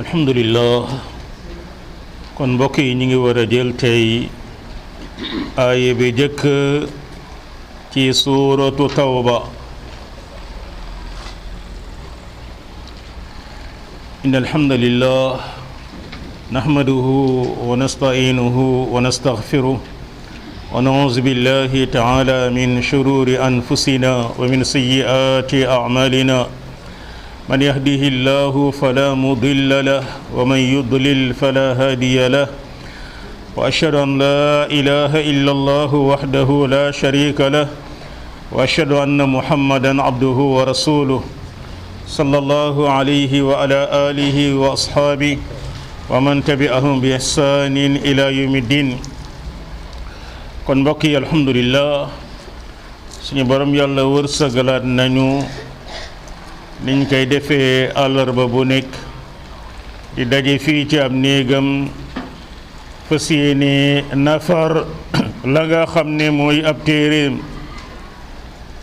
alhamdulillah kon mbokk yi ñu ngi war a jël tey aaya bi jëkk ci suuratu tawba inna alhamdulillah nahmaduhu wa nasta'inuhu wa nastaghfiruh wa na'udhu billahi ta'ala min shururi anfusina wa min sayyiati a'malina من يهده الله فلا مضل له ومن يضلل فلا هادي له وأشهد أن لا إله إلا الله وحده لا شريك له وأشهد أن محمدا عبده ورسوله صلى الله عليه وعلى آله وأصحابه ومن تبعهم بإحسان إلى يوم الدين kon mbokk yi alhamdulillah suñu borom yàlla wërsëgalaat nañu niñ koy defee àllarba bu nekk di daje fii ci am néegam fas yéene nafar la nga xam ne mooy ab téeréem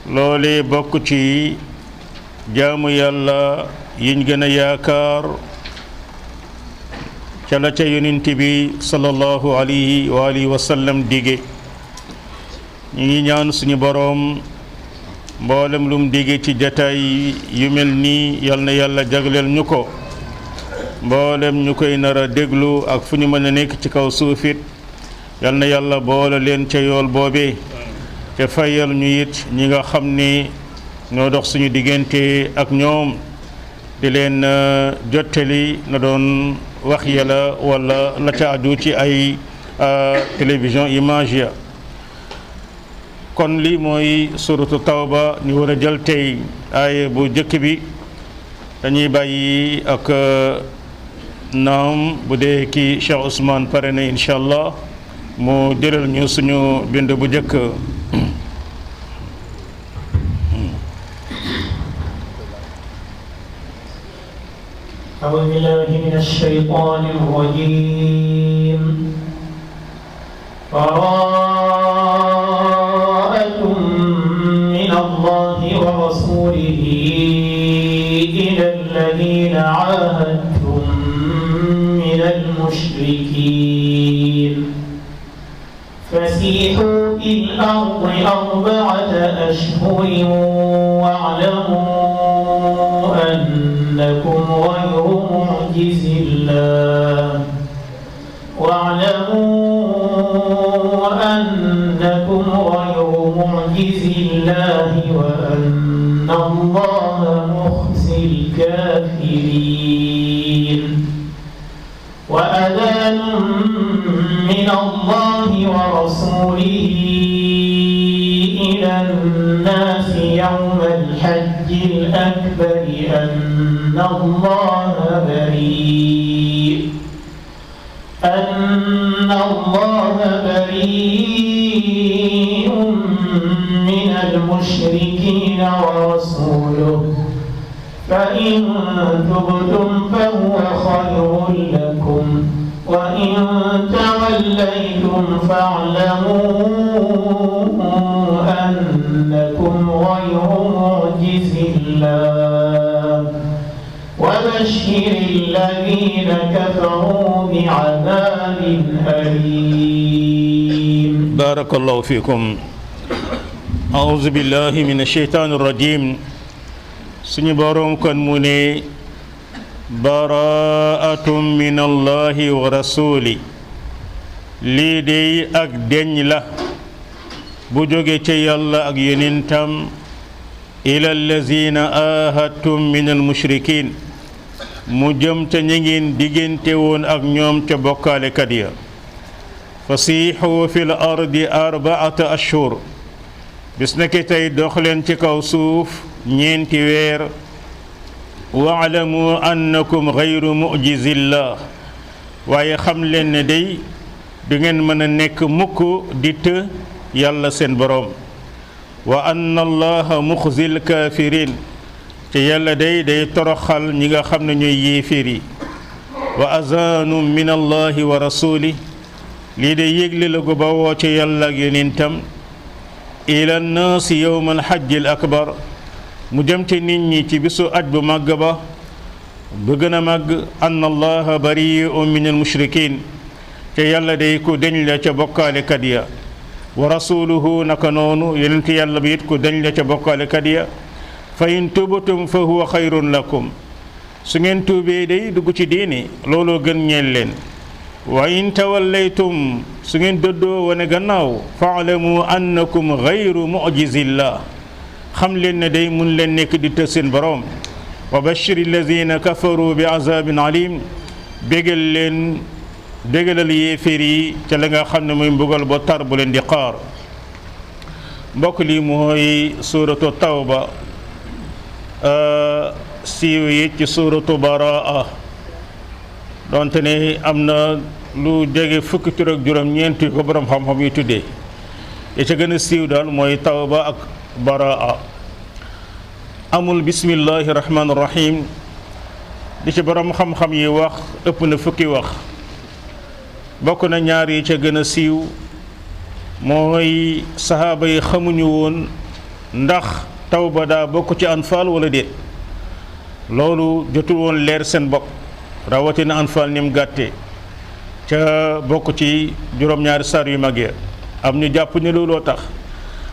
loole bokk ci jaamu yàlla yiñ gën a yaakaar ca la ca yonent bi sallallahu alayhi wa alihi wa sallam dige ñu ngi ñaan suñu boroom mboolem lum dige ci jataay yu mel nii yal na yàlla jagleel ñu ko mboolem ñu koy nar a déglu ak fu ñu mën a nekk ci kaw suufit yal na yàlla boole leen ca yool boobee te fayal ñu it ñi nga xam ni ñoo dox suñu diggante ak ñoom di leen jottali na doon wax yàlla wala la ca aju ci ay télévision image ya kon lii mooy suratu tawba ñu war a jël tey aaye bu jëkk bi dañuy bàyyi ak naam bu dee ki Cheikh Ousmane pare na incha allah mu jëlal ñu suñu bind bu jëkk أعوذ بالله من الشيطان الرجيم من الله ورسوله إلى الذين عاهدتم من المشركين فسيحوا في الأرض 4 أشهر واعلموا أنكم غير معجز الله أنكم غير معجز الله وأن الله مخزي الكافرين وأذان من الله ورسوله إلى الناس يوم الحج الأكبر أن الله بريء من المشركين ورسوله فإن تبتم فهو خير لكم وإن توليتم فاعلموا أنكم غير معجز الله وبشر الذين كفروا بعذاب أليم بارك الله فيكم أعوذ بالله من الشيطان الرجيم suñu boroom kon mu ne baraatum min allahi wa rasuli lii dey ak deñ la bu jóge ca yàlla ak yonentam ila allazina ahadtum min almushrikin mu jëm ca ñi ngeen diggante woon ak ñoom ca bokkaalekat ya fasiixu fi l ardi 4 ashhur bis naki tey dox leen ci kaw suuf ñeenti weer waalamu annakum gayru mujizillah waaye xam leen ne day du ngeen mën a nekk mukk di të yàlla seen boroom wa anna allaha muxzil kafirin te yàlla day toroxal ñi nga xam ne ñooy yéeféer yi wa azanum min allahi wa rasuli lii de yégle la gu bawoo ci yàlla ak yonentam ila nnaasi yowma alxajji al akbar mu jëm ci nit ñi ci bisu aj bu màgg ba bu gën a màgg anna allaha bari'un min al mushrikin te yàlla day ku deñ la ca bokkaalekat ya wa rasuluhu naka noonu yonent yàlla bi it ku deñ la ca bokkaalekat ya fa in tubtum fa huwa xayrun lakum su ngeen tuubee day dugg ci diini looloo gën ñeel leen wa in tawallaytum su ngeen dëddoo wane gannaaw faalamu annakum xayru mujizillah xam leen ne day mun leen nekk di tëj seen boroom wa bashiri alladina kafaru bi azabin alim bégalal yéeféer yi ca la nga xam ne muy mbugal ba tar bu leen di xaar mbokk lii mooy suuratu tawba siiw yi ci suuratu baraa donte ne am na lu jege fukki tur ak juróom-ñeent yu ko borom xam-xam yi tuddee ya ca gën a siiw daal mooy tawba ak baraa amul bismillahi rahmaani rahim di ci borom xam-xam yi wax ëpp na fukki wax bokk na ñaar yi ca gën a siiw mooy sahaaba yi xamuñu woon ndax tawba daa bokk ci anfaal wala déet loolu jotul woon leer seen bopp rawatina anfaal ni mu gàttee ca bokk ci juróom-ñaari saar yu mag ya am ñu jàpp ne looloo tax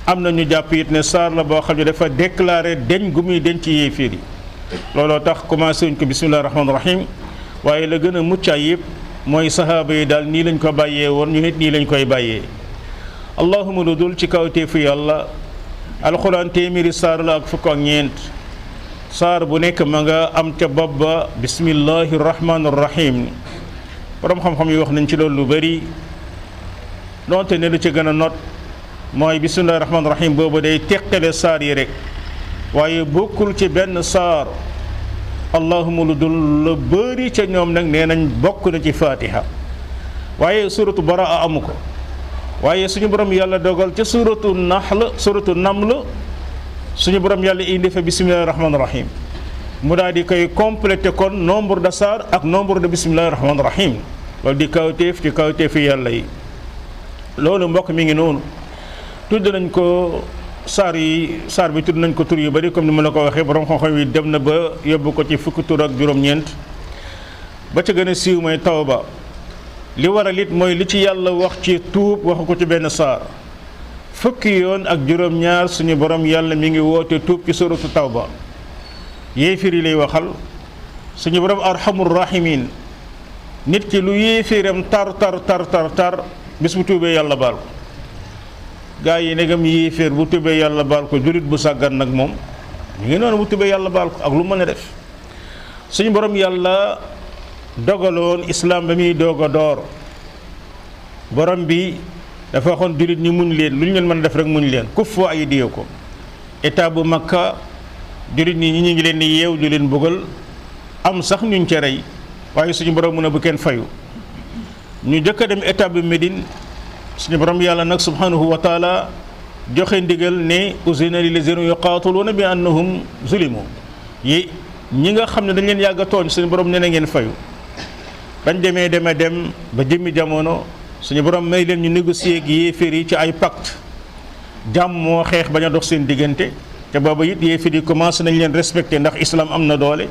am na ñu jàpp it ne saar la boo xam ne dafa déclaré deñ gu muy deñ ci yéeféer yi looloo tax commencé wuñ ko bismillahi rahmaani rahim waaye la gën a mucc ayib mooy sahaaba yi daal nii lañ ko bàyyee woon ñu nit nii lañ koy bàyyee allahuma lu dul ci kawteefu yàlla alxuraan téeméeri saar la ak fukk ak ñeent saar bu nekk ma nga am ca bopp ba bismillahi rahmaani rahim borom xam-xam yi wax nañ ci loolu lu bëri donte ne lu ci gën a not mooy bismillahi rahmaani rahim boobu day teqale saar yi rek waaye bokkul ci benn saar allahuma lu dul la bëri ca ñoom nag nee nañ bokk na ci fatiha waaye suratu baraa amu ko waaye suñu borom yàlla dogal ca suratu naml suñu borom yàlla indi fa bismillahi rahmaani rahim mu daal di koy complété kon nombre de saar ak nombre de bismillahi rahmaani rahim loolu di kawteef ci kawteefi yàlla yi loolu mbokk mi ngi noonu tudd nañ ko saar bi tudd nañ ko tur yu bari comme ni ma la ko waxee borom xam-xam yi dem na ba yóbbu ko ci fukki tur ak juróom-ñeent ba ca gën a siiw mooy tawba li waral it mooy li ci yàlla wax ci tuub waxu ko ci benn saar fukki yoon ak juróom-ñaar suñu borom yàlla mi ngi woote tuub ci suratu tawba yéefir yi lay waxal suñu borom arhamur rahimin nit ki lu yéefiram tar bis bu tuubee yàlla baal ko gaa yi negam yéeféer bu tuubee yàlla baal ko julit bu sàggan nag moom ñu ngi noonu bu tuubee yàlla baal ko ak lu mën a def suñu borom yàlla dogaloon islaam ba muy doog a door borom bi dafa waxoon julit ñi muñ leen lu ñu leen mën a def rek muñ leen kuffu aydiyakum état bu Makka julit ñi ñu ngi leen di yeew di leen bëggal am sax ñuñ ca rey waaye suñu borom mën a bu kenn fayu ñu jëkk a dem état bu Médine suñu borom yàlla nag subhanahu wa taala joxe ndigal ne uzina lillazina yuqaatiluuna bi annahum zulimu yi ñi nga xam ne dañ leen yàgg a tooñ suñu borom nee na ngeen fayu bañ dem ba jëmmi jamono suñu borom may leen ñu négocier ak yéeféer yi ci ay pacte jàmm moo xeex bañ a dox seen diggante te booba it yéeféer yi commencé nañ leen respecté ndax islam am na doole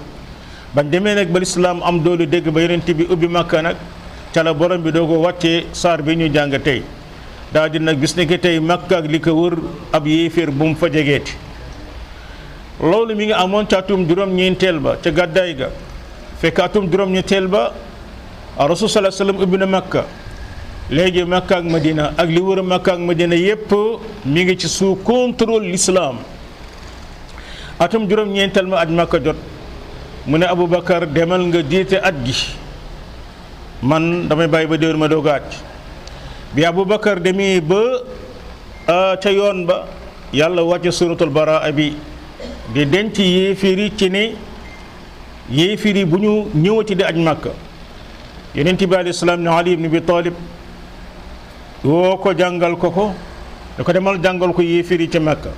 bañ demee nag ba lislaam am doole dégg ba yonent bi ubbi Makka nag ca la borom bi doo ko wàccee saar bi ñu jàng tey daal di nag bis ne que tey Makka ak li ko wër ab yéeféer bu mu fa jegeeti loolu mi ngi amoon ca atum juróom-ñeenteel ba ca gàddaay ga fekk atum juróom-ñeenteel ba rasul sallallahu alayhi wasallam ubbi na Makka léegi Makka ak Madina ak li wër Makka ak Madina yépp mi ngi ci sous contrôle l'islam atum juróom-ñeenteel ma aj Makka jot mu ne Aboubacar demal nga jiite aj gi man damay bàyyi ba déwén ma doog a aj bi Aboubacar demee ba ca yoon ba yàlla wàcce suratul baraa bi di denc yéefiri ci ne yéefiri bu ñu ñëwati di aj Makka yonent bi alayhi salaam ne Ali ibn Abi Talib woo ko jàngal ko da ko demal jàngal ko yéefiri ca Makka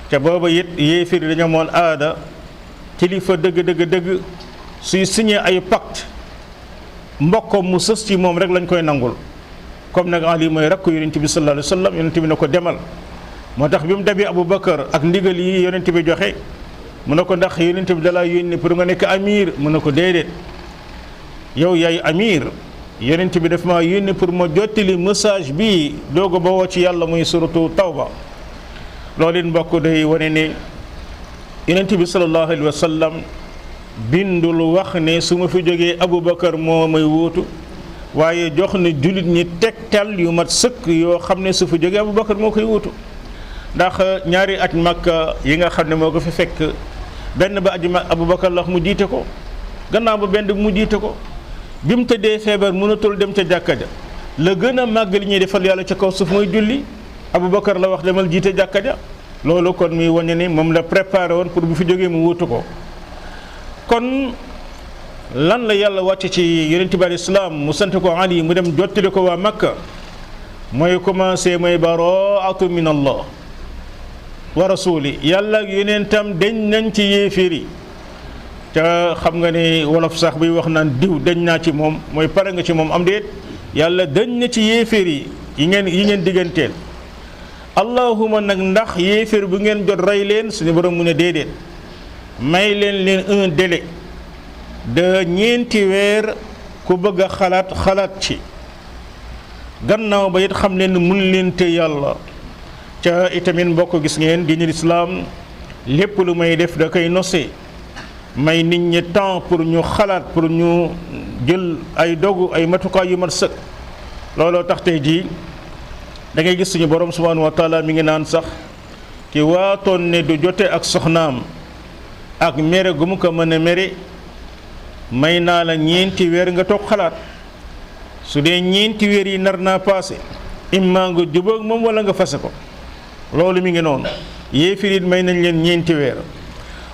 ca booba it yéefiri dañoo moon aada kilifa dëgg suy signé ay pacte mbokkam mu sës ci moom rek lañ koy nangul comme nag Ali mooy rakk yonent bi sallallahu alayhi wa sallam yonent bi ne ko demal moo tax bi mu dabee Aboubacar ak ndigal yi yonent bi joxe mu ne ko ndax yonent bi dalaa yónni pour nga nekk amir mu ne ko déedéet yow yaay amir yonent bi daf maa yónni pour ma jottali message bi dooga ba woo ci yàlla muy suratu tawba loolu it mbokk day wane ne yonent bi sallallahu alayhi wa sallam bindul wax ne su ma fi jógee Aboubacar moo may wuutu waaye jox na jullit ñi tegtal yu mat sëkk yoo xam ne su fi jógee Aboubacar moo koy wuutu ndax ñaari aj Makka yi nga xam ne moo ko fi fekk benn ba aji Aboubacar la mu jiite ko gannaaw ba benn bi mu jiite ko bi mu tëddee feebar mënatul dem ca jàkka ja la gën a màgg li ñuy defal yàlla ca kaw suuf mooy julli Aboubacar la wax demal jiite jàkka ja loolu kon muy wane ni moom la préparé woon pour bu fi jógee mu wuutu ko kon lan la yàlla wàcc ci yonent bi alayhi salaam mu sant ko Ali mu dem jottali ko waa Makka mooy commencé mooy baraatu min Allah wa rasuli yàlla ak yonentam dañ nañ ci yéeféer yi te xam nga ne wolof sax buy wax naan diw dañ naa ci moom mooy pare nga ci moom am déet yàlla dañ na ci yéeféer yi ngeen digganteel allahuma nag ndax yéeféer bu ngeen jot rey leen suñu borom mu ne déedéet may leen un délai de ñeenti weer ku bëgg a xalaat ci gannaaw ba it xam leen mun leen te yàlla ca itamit mbokk gis ngeen diine lislaam lépp lu may def da koy nosé may nit ñi temps pour ñu xalaat pour ñu jël ay dogu ay matukaay yu mat sëkk looloo tax tey jii da ngay gis suñu borom subhanahu wa taala mi ngi naan sax ki waatoon ne du jote ak soxnaam ak mere gu mu ko mën a mere may naa la ñeenti weer nga toog xalaat su dee ñeenti weer yi nar naa passé imma nga jubóog moom wala nga fase ko loolu mi ngi noonu yéefir it may nañ leen ñeenti weer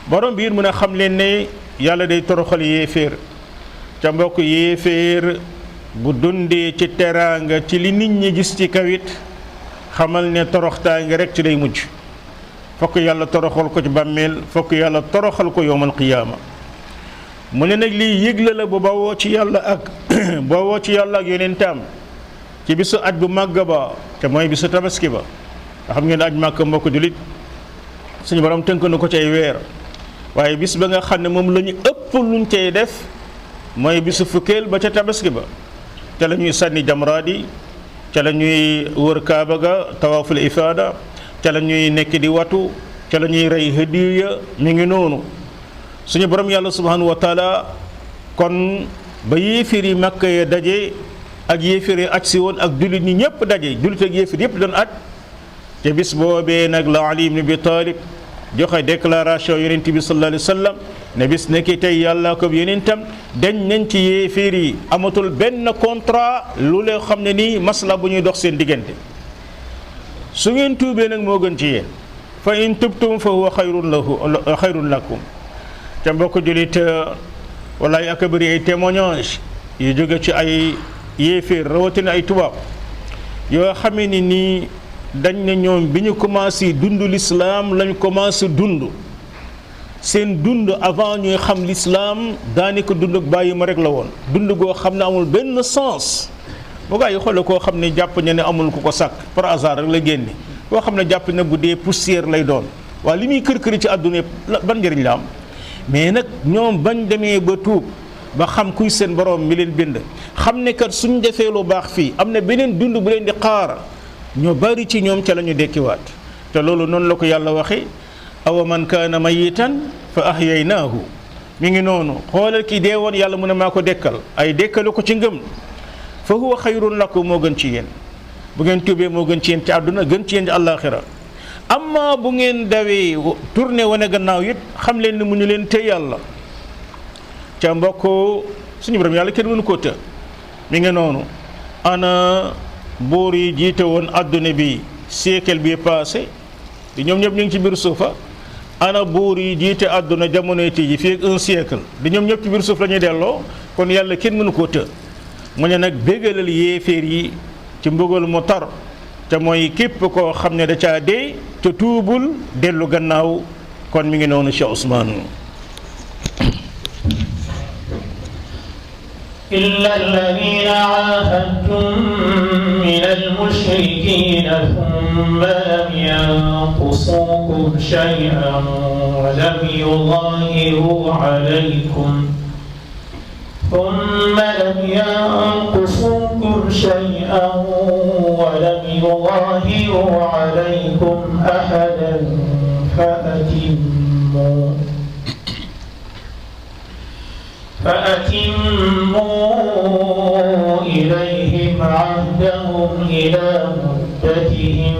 borom biir mën a xam leen ne yàlla day toroxal yéeféer ca mbokk yéeféer bu dundee ci teraanga ci li nit ñi gis ci kawit xamal ne toroxtaange rek ci day mujj fokk yàlla toroxal ko ci bàmmeel fokk yàlla toroxal ko yowmal qiyaama mu ne nag lii yëgle la bu bawoo ci yàlla ak bawoo ci yàlla ak yonentam ci bisu aj bu màgg ba te mooy bisu tabaski ba nga xam ngeen aj màkk mbokk julit suñu borom tënk na ko ci ay weer waaye bis ba nga xam ne moom la ñu ëpp luñ cay def mooy bisu fukkeel ba ca tabaski ba ca la ñuy sànni jamraat yi ca la ñuy wër kaaba ga tawaaful ifaada ca la ñuy nekk di watu ca la ñuy rey hadiya mi ngi noonu suñu borom yàlla subhanahu wa taala kon ba yéefir yi Makka ya daje ak yéefir yi aj si woon ak jullit ñi ñëpp daje jullit ak yéefir yëpp doon aj te bis boobee nag la Ali ibn Abi Talib joxe déclaration yonent bi sallallahu alayhi wa sallam ne bis nekki tey yàlla ko yonentam dañ nañ ci yéefir yi amatul benn contrat lu lee xam ne nii masla bu ñuy dox seen diggante su ngeen tuubee nag moo gën ci yéen fa in tubtum fa huwa xayrun lakum te mbokk jullit walaay ak bëri ay témoignage yu jóge ci ay yéeféer rawatina ay tubaab yoo xamee ni nii dañ ne ñoom bi ñu commencé dund l'islam lañ commencé dund seen dund avant ñuy xam l'islam daanaka dund ak bàyyi ma rek la woon dund goo xam ne amul benn sens bu gaa yi xoole koo xam ne jàpp na ne amul ku ko sàkk par hasard rek la génne koo xam ne jàpp na bu dee poussière lay doon waaye li muy kër ci àdduna yëpp ban njëriñ la am mais nag ñoom bañ demee ba tuub ba xam kuy seen borom mi leen bind xam ne kat suñ defee lu baax fii am na beneen dund bu leen di xaar ñu bari ci ñoom ca la ñu dekkiwaat te loolu noonu la ko yàlla waxe awa man kaana mayitan fa ahyaynaahu mi ngi noonu xoolal ki dee woon yàlla mu ne maa ko dekkal ay dekkalu ko ci ngëm fa huwa xayrun lakum moo gën ci yéen bu ngeen tuubee moo gën ci yéen ci àdduna gën ci yéen ci àllaaxira amma bu ngeen dawee tourné wane gannaaw it xam leen ni mu ñu leen tey yàlla ca mbokk suñu borom yàlla kenn mënu koo të mi ngi noonu ana buur yi jiite woon adduna bi siècle bi passé di ñoom ñëpp ñu ngi ci biir suufa ana buur yi jiite adduna jamonoy tey ji fii ak un siècle di ñoom ñëpp ci biir suuf la ñuy delloo kon yàlla kenn mënu koo të mu ne nag bégalal yéeféer yi ci mbugal mu tar te mooy képp koo xam ne da caa dee te tuubul dellu gannaaw kon mi ngi noonu Cheikh Ousmane إلا الذين عاهدتم من المشركين ثم ثم لم ينقصوكم شيئا ولم يظاهروا عليكم أحدا فأتموا إليهم عهدهم إلى مدتهم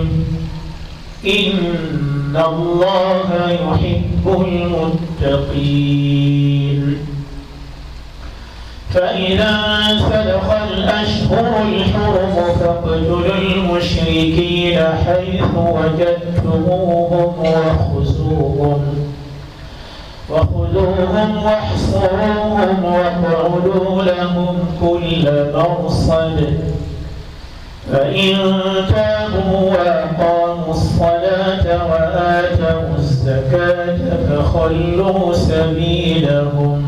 إن الله يحب المتقين فإذا سلخ الأشهر الحرم فاقتلوا المشركين حيث وجدتموهم وخذوهم واحصروهم واقعدوا لهم كل مرصد فإن تابوا وأقاموا الصلاة وآتوا الزكاة فخلوا سبيلهم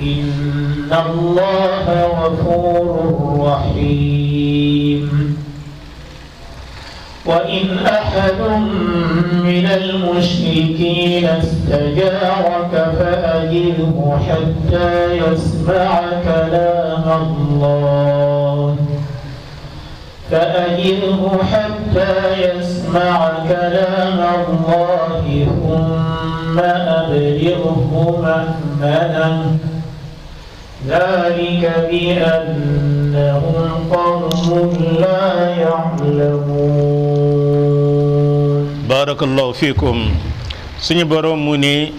إن الله غفور رحيم وإن أحد من المشركين استجارك فأجره حتى يسمع كلام الله ثم أبلغه مأمنه ذلك بأنهم قوم لا يعلمون بارك الله فيكم سنبرم مني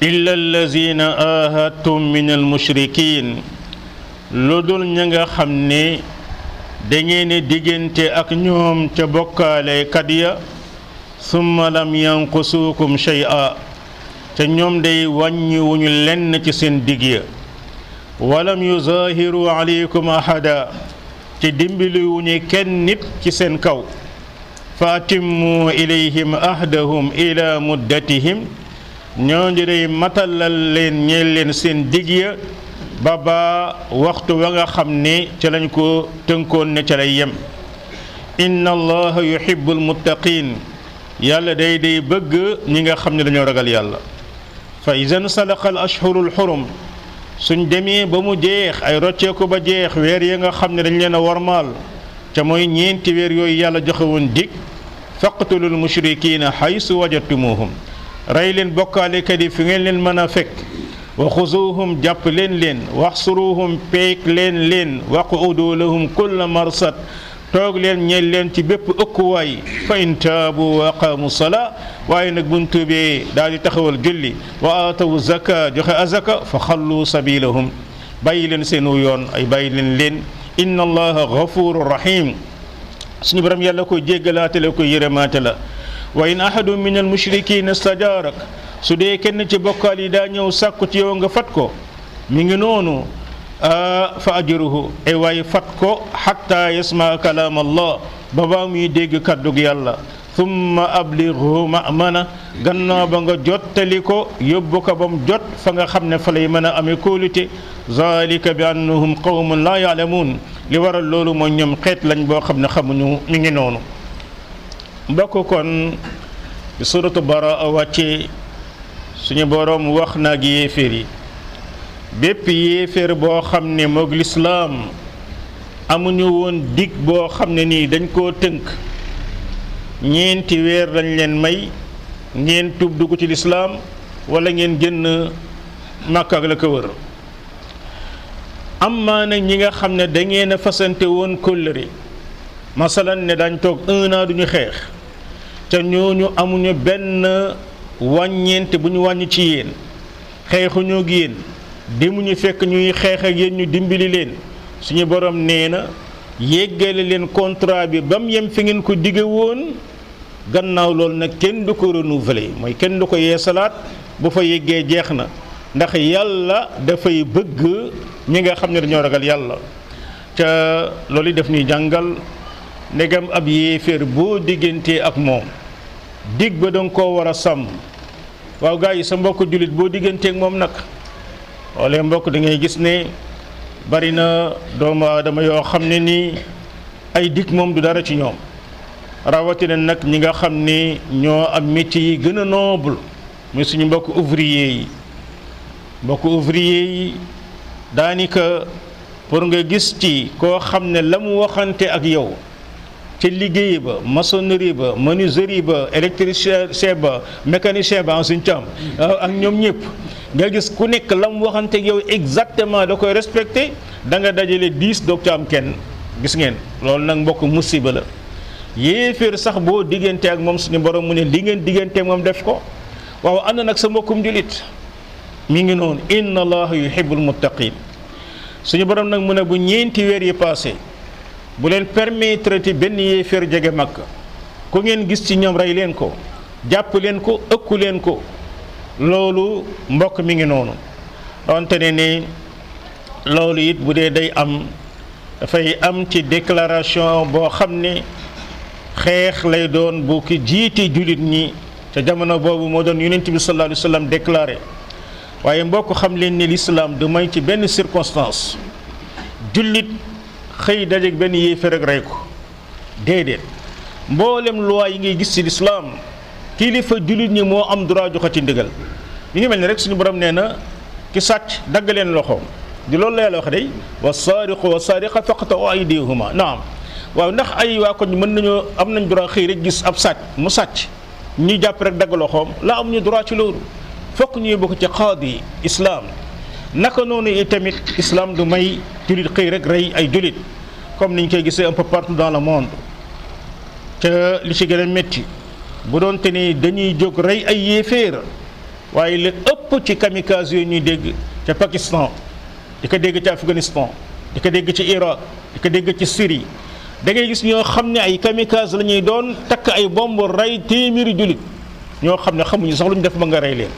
إلا الذين آهدتم من المشركين لدول نيغا خامني داغيني ديغنتي اك ñoom ca bokkaale kat ya summa lam yanqusukum shay'a te ñoom day wàññi wuñu lenn ci seen dig ya walam yuzahiru alaykum ahada ci dimbali wuñu kenn nit ci seen kaw fatimmu ilayhim ahdahum ila muddatihim ñoo day matalal leen ñeel leen seen dig ya baba waxtu wa nga xamne ci lañ ko tënkoon ne ci lay yem inna allaha yuhibbul muttaqin yàlla day bëgg ñi nga xamne dañoo ragal yàlla fa izan salaqal ashhurul hurum suñ demee ba mu jeex ay rocce ko ba jeex weer ya nga xamne dañ leena warmal ca moy ñeenti weer yoy yàlla joxe won dig faqtulul mushrikeena haythu wajadtumuhum ray leen bokkaale kadi fi ngeen leen mëna fekk wa khuzuhum jàpp leen waxsuruhum peek leen waqudu lahum kull marsad toog leen ñeel leen ci bépp ëkkuwaay fa in taabu wa aqamu salaa waaye nag buñ tuubee daal di taxawal julli wa aatawu zaka joxe azaka fa xallu sabilahum bàyyi leen seenu yoon ay bàyyi leen inna allaha ghafurur rahim suñu borom yàlla koy jéggalaate la koy yërëmaate la wa in ahadun min al mushrikin istajarak su dee kenn ci bokkaal yi daa ñëw sàkku ci yow nga fat ko mi ngi noonu fa ajruhu ay waaye fat ko hatta yasma kalam allah baba muy dégg kàddug yàlla thumma ablighu ma'mana gannaaw ba nga jottali ko yóbbu ko bam jot fa nga xam ne fa lay mën a amee kóolute zalika bi annahum qawmun la ya'lamun li waral loolu mooy ñoom xeet lañ boo xam ne xamuñu mi ngi noonu mbokk kon bi suratu baraa wàcce suñu borom wax na ak yéeféer yi bépp yéeféer boo xam ne moog lislaam amuñu woon dig boo xam ne nii dañ koo tënk ñeenti weer lañ leen may ngeen tuub dugg ci lislaam wala ngeen génn Makka ak la ko wër amma nag ñi nga xam ne da ngeen a fasante woon kóllëre masalan ne dañ toog 1 an duñu xeex te ñooñu amuñu benn wàññeente bu ñu wàññi ci yéen xeexuñoo ak yéen demuñu fekk ñuy xeex ak yéen ñu dimbali leen suñu borom nee na yeggale leen contrat bi ba mu yem fi ngeen ko dige woon gannaaw loolu nag kenn du ko renouveler mooy kenn du ko yeesalaat bu fa yeggee jeex na ndax yàlla dafay bëgg ñi nga xam ne dañoo ragal yàlla ca loolu def ñuy jàngal ndegam ab yéeféer boo diggantee ak moom dig ba danga koo war a sàmm waaw gaa yi sa mbokk jullit boo digganteeg moom nag wala mbokk da ngay gis ne bari na doomu aadama yoo xam ne nii ay dig moom du dara ci ñoom rawatina nag ñi nga xam ni ñoo am métier yi gën a noble muy suñu mbokk ouvrier yi daanaka pour nga gis ci koo xam ne la mu waxante ak yow ci liggéey ba maçonnerie ba menuiserie ba électricien ba mécanicien ba en suñ càmm ak ñoom ñëpp nga gis ku nekk la mu waxante ak yow exactement da koy respecté da nga dajale 10 doog ca am kenn gis ngeen loolu nag mbokk musiba la yéeféer sax boo diggante ak moom suñu borom mu ne li ngeen diggante moom def ko waaw ànd nag sa mbokkum julit mi ngi noonu inna allaha yuhibbul muttaqin suñu borom nag mu ne bu ñeenti weer yi passé bu leen permettre ti benn yéeféer jege Makka ku ngeen gis ci ñoom rey leen ko jàpp leen ko ëkku leen ko loolu mbokk mi ngi noonu donte ne ni loolu it bu dee day am dafay am ci déclaration boo xam ne xeex lay doon bu ki jiite jullit ñi ca jamono boobu moo doon yonent bi sallallahu alayhi wa sallam déclaré waaye mbokk xam leen ni l'islam du may ci benn circonstance jullit xëy dajeek benn yéeféer rek rey ko déedéet mboolem loi yi ngay gis ci l'islam kilifa jullit ñi moo am droit joxati ndigal li ngi mel ni rek suñu borom nee na ki sàcc dagg leen loxoom di loolu la yàlla wax day wa saariqu wa saariqa faqta'u aydiyahuma naam waaw ndax ay waa ko mën nañoo am nañ droit xëy rek gis ab sàcc mu sàcc ñu jàpp rek dagg loxoom la amuñu droit ci loolu fokk ñuy bokk ci qaadi islam naka noonu itamit islam du may jullit xëy rek rey ay jullit comme niñ koy gisee un peu partout dans le monde ca li ci gën a métti bu doon te ni dañuy jóg rey ay yéeféer waaye li ëpp ci kamikaze yooyu ñuy dégg ca Pakistan di ko dégg ci Afghanistan di ko dégg ci Irak di ko dégg ci Syrie da ngay gis ñoo xam ne ay kamikaze la ñuy doon takk ay bomb rey téeméeri jullit ñoo xam ne xamuñu sax lu ñu def ba nga rey leen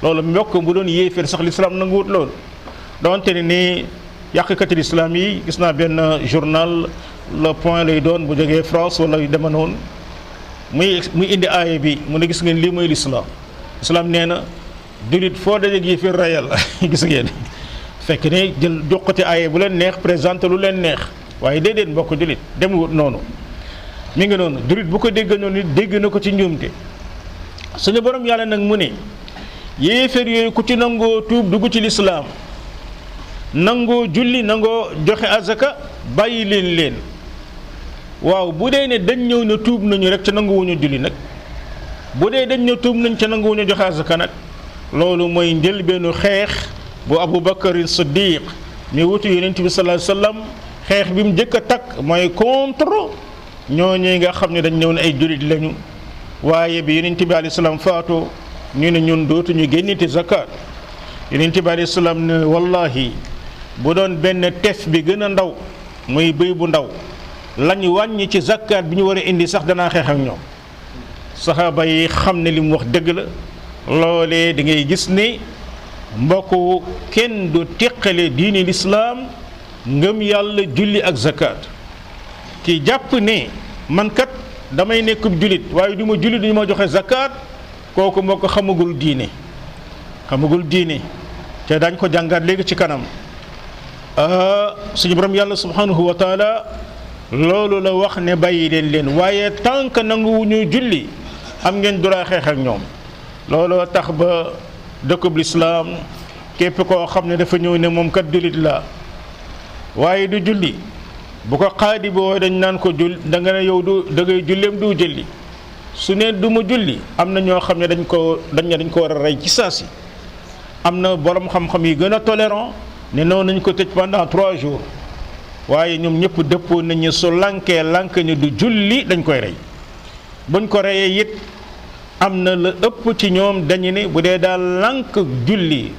loolu mbokk bu doon yéeféer sax l'islam nanguwut loolu donte ne ni yàqkati l'islam yi gis naa benn journal Le Point lay doon bu jógee France wala yu dema noonu muy indi aaya bi mu ne gis ngeen lii mooy l'islam nee na jullit foo dajeeg yéeféer reyal gis ngeen fekk ne jël joxati aaya bu leen neex présenté lu leen neex waaye déedéet mbokk jullit demewut noonu mi ngi noonu jullit bu ko dégg noonu dégg na ko ci njuumte suñu borom yàlla nag mu ne yéeféer yooyu ku ci nangoo tuub dugg ci lislaam nangoo julli nangoo joxe azaka bàyyi leen waaw bu dee ne dañ ñëw ne tuub nañu rek ca nanguwuñu julli nag bu dee dañ ne tuub nañ ca nanguwuñu joxe azaka nag loolu mooy njëlbeenu xeex bu Abu Bakar Siddiq mi wutu yonent bi sallallahu alayhi wasallam xeex bi mu njëkk a takk mooy contre ñooñu nga xam ne dañ ñëw ne ay jullit lañu waaye bi yonent bi alayhi salaam faatoo ñu ne ñun dootuñu génniti zakat yonent bi alayhi salaam ne wallahi bu doon benn tef bi gën a ndaw muy bëy bu ndaw lañu wàññi ci zakat bi ñu war a indi sax danaa xeex ak ñoom saxaaba yi xam ne li mu wax dëgg la loolee da ngay gis ne mbokk kenn du teqale diini lislaam ngëm yàlla julli ak zakat ki jàpp ne man kat damay nekkub jullit waaye du ma jullit du ma joxe zakat kooku moo ko xamagul diine te dañ ko jàngaat léegi ci kanam suñu borom yàlla subhanahu wa taala loolu la wax ne bàyyi leen waaye tant que nanguwuñu julli am ngeen droit xeex ak ñoom looloo tax ba dëkkub lislaam képp koo xam ne dafa ñëw ne moom kat jullit la waaye du julli bu ko xaadi boo dañ naan ko da nga ne yow da ngay julleem du julli su ne du ma julli am na ñoo xam ne dañ ko war a rey ci saasi am na borom xam-xam yi gën a tolérant ne noonu nañ ko tëj pendant 3 jours waaye ñoom ñëpp dëppoo nañu su lankee lank ñu du julli dañ koy rey buñ ko reyee it am na la ëpp ci ñoom dañu ne bu dee daal lank julli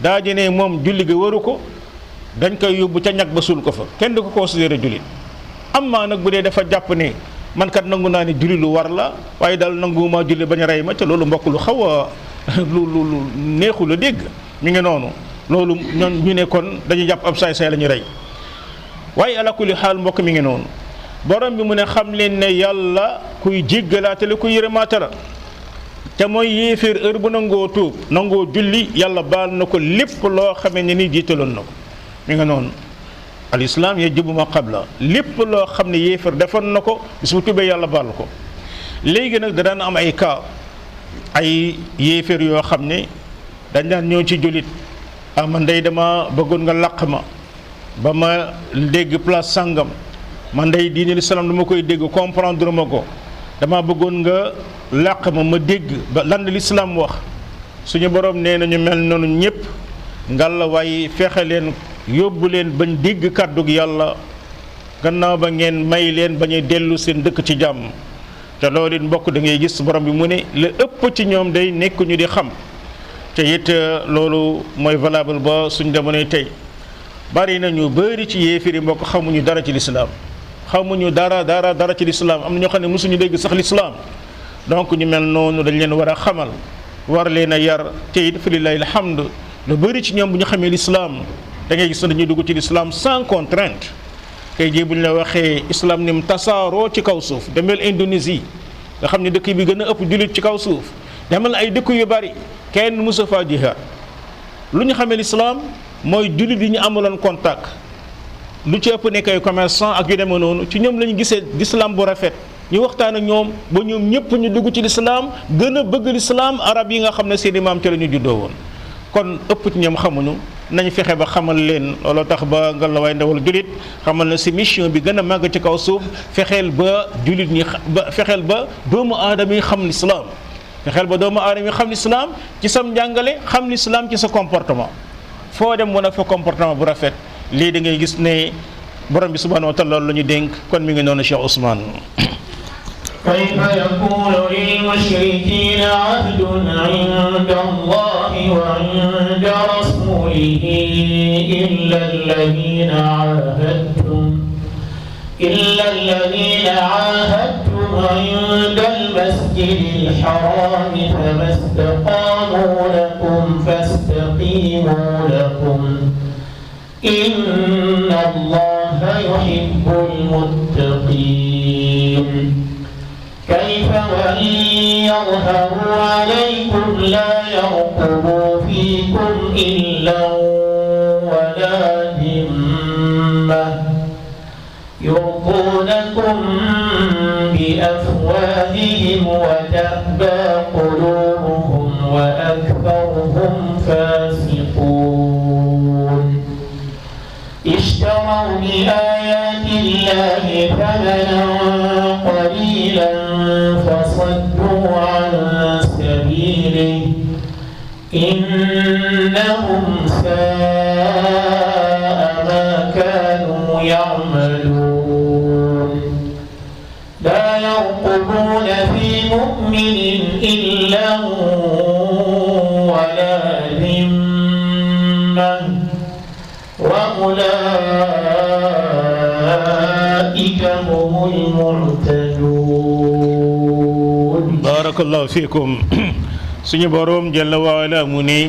daa ji ne moom julli ga waru ko dañ koy yóbbu ca ñag ba suul ko fa kenn du ko considéré jullit am maa nag bu dee dafa jàpp ne man kat nangu naa ne julli lu war la waaye daal nanguwuma julli bañ a rey ma ca loolu mbokk lu xaw a lu neexul a dégg mi ngi noonu loolu ñoom ñu ne kon dañuy jàpp ab saay-saay la ñu rey waaye ala kulli xaal mbokk mi ngi noonu borom bi mu ne xam leen ne yàlla kuy jéggalaate la kuy yërëmaate la te mooy yéeféer heure bu nangoo tuub nangoo julli yàlla baal na ko lépp loo xamee ne ni jiitaloon na ko mi nga noonu al islam yajibu ma qabla lépp loo xam ne yéefar defoon na ko bis bu tubee yàlla baal ko. léegi nag da daan am ay cas ay yéefar yoo xam ne dañ daan ñëw ci jullit man day dama bëggoon nga làq ma ba ma dégg place sàngam man day diine l'islam dama koy dégg comprendre ma ko dama bëggoon nga làq ma dégg ba lan l'islam wax. suñu borom nee na ñu mel noonu ñëpp ngalla waaye fexe leen yóbbu leen bañ dégg kàddug yàlla gannaaw ba ngeen may leen bañ a dellu seen dëkk ci jàmm. te loolu it mbokk da ngay gis borom bi mu ne la ëpp ci ñoom day nekk ñu di xam te it loolu mooy valable ba suñ jamonoy tey bari na ñu bëri ci yéefiri mbokk xamuñu dara ci lislaam xamuñu dara ci lislaam am na ñoo xam ne mosuñu dégg sax lislaam donc ñu mel noonu dañ leen war a xamal war leen a yar te it fa lillahi alhamd lu bëri ci ñoom bu ñu xamee lislaam da ngay gis ne dañuy dugg ci lislaam sans contrainte. tey jii bu ñu la waxee islam ni mu tasaaroo ci kaw suuf demel Indonésie nga xam ne dëkk bi gën a ëpp jullit ci kaw suuf demal ay dëkk yu bari kenn musa faa jihaad lu ñu xamee l'islam mooy jullit yi ñu amaloon contact lu ci ëpp nekk ay commerçant ak yu demee noonu ci ñoom la ñu gisee l'islam bu rafet ñu waxtaan ak ñoom ba ñoom ñëpp ñu dugg ci l'islam gën a bëgg l'islam arab yi nga xam ne seeni maam ca la ñu juddoo woon. kon ëpp ci ñoom xamuñu nañ fexe ba xamal leen looloo tax ba nga la waay ndawal jullit xamal na si mission bi gën a màgg ci kaw suuf fexeel ba jullit ñi fexeel ba doomu aadama yi xam l'islam fexeel ba doomu aadama yi xam l'islam ci sam njàngale xam l'islam ci sa comportement foo dem wane fa comportement bu rafet lii da ngay gis ne borom bi subhanahu wa taala loolu la ñu dénk kon mi ngi noonu Cheikh Ousmane. كيف يكون للمشركين عهد عند الله وعند رسوله إلا الذين عاهدتم عند المسجد الحرام فما استقاموا لكم فاستقيموا لهم إن الله يحب المتقين كيف وإن يظهروا عليكم لا يرقبوا فيكم إلا ولا ذمة يرضونكم بأفواههم وتأبى قلوبهم وأكثرهم فاسقون اشتروا بآيات الله ثمنا قليلا فصدوا عن سبيله إنهم ساء ما كانوا يعملون لا يرقبون في مؤمن إلا ولا ذمة وأولئك هم المعتدون بارك الله فيكم سني بروم جل وعلا مني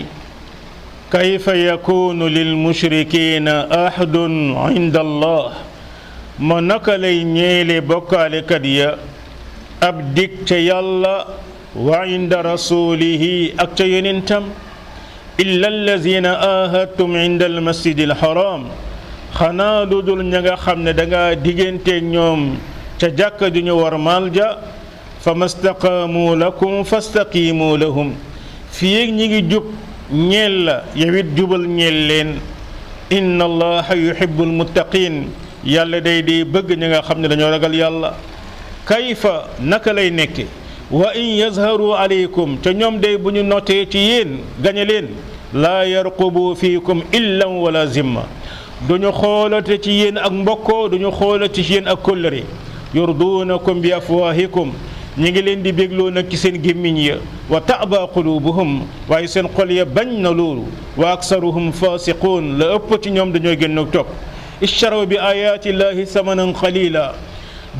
كيف يكون للمشركين أحد عند الله ما نكلي نيلي بوكالي كديا أبدك يلا وعند رسوله أكتينتم إلا الذين آهدتم عند المسجد الحرام خنا دودul ñinga xamne da nga digënté ñom ca jakka du ñu war malja famastaqamu lakum fastaqimu lahum fi ñi ngi jub ñeel la yewit jubal ñeel leen inna allaha yuhibbul muttaqin yalla day di bëgg ñi nga xamne dañoo ragal yalla kayfa naka lay nekk wa in yazharu alaykum te ñom day buñu noté ci yeen gañe leen la yarqubu fiikum illa wala zimma duñu xoolate ci yeen ak mbokko duñu xoolate ci yeen ak kóllëre yurdunakum bi afwahikum ñi ngi leen di bégloo nag ci seen gémmiñ ya wa ta'ba qulubuhum waaye seen xol ya bañ na loolu wa aksaruhum fasiqun la ëpp ci ñoom dañoo gën ak topp ishtaraw bi ayati llahi samanan qalila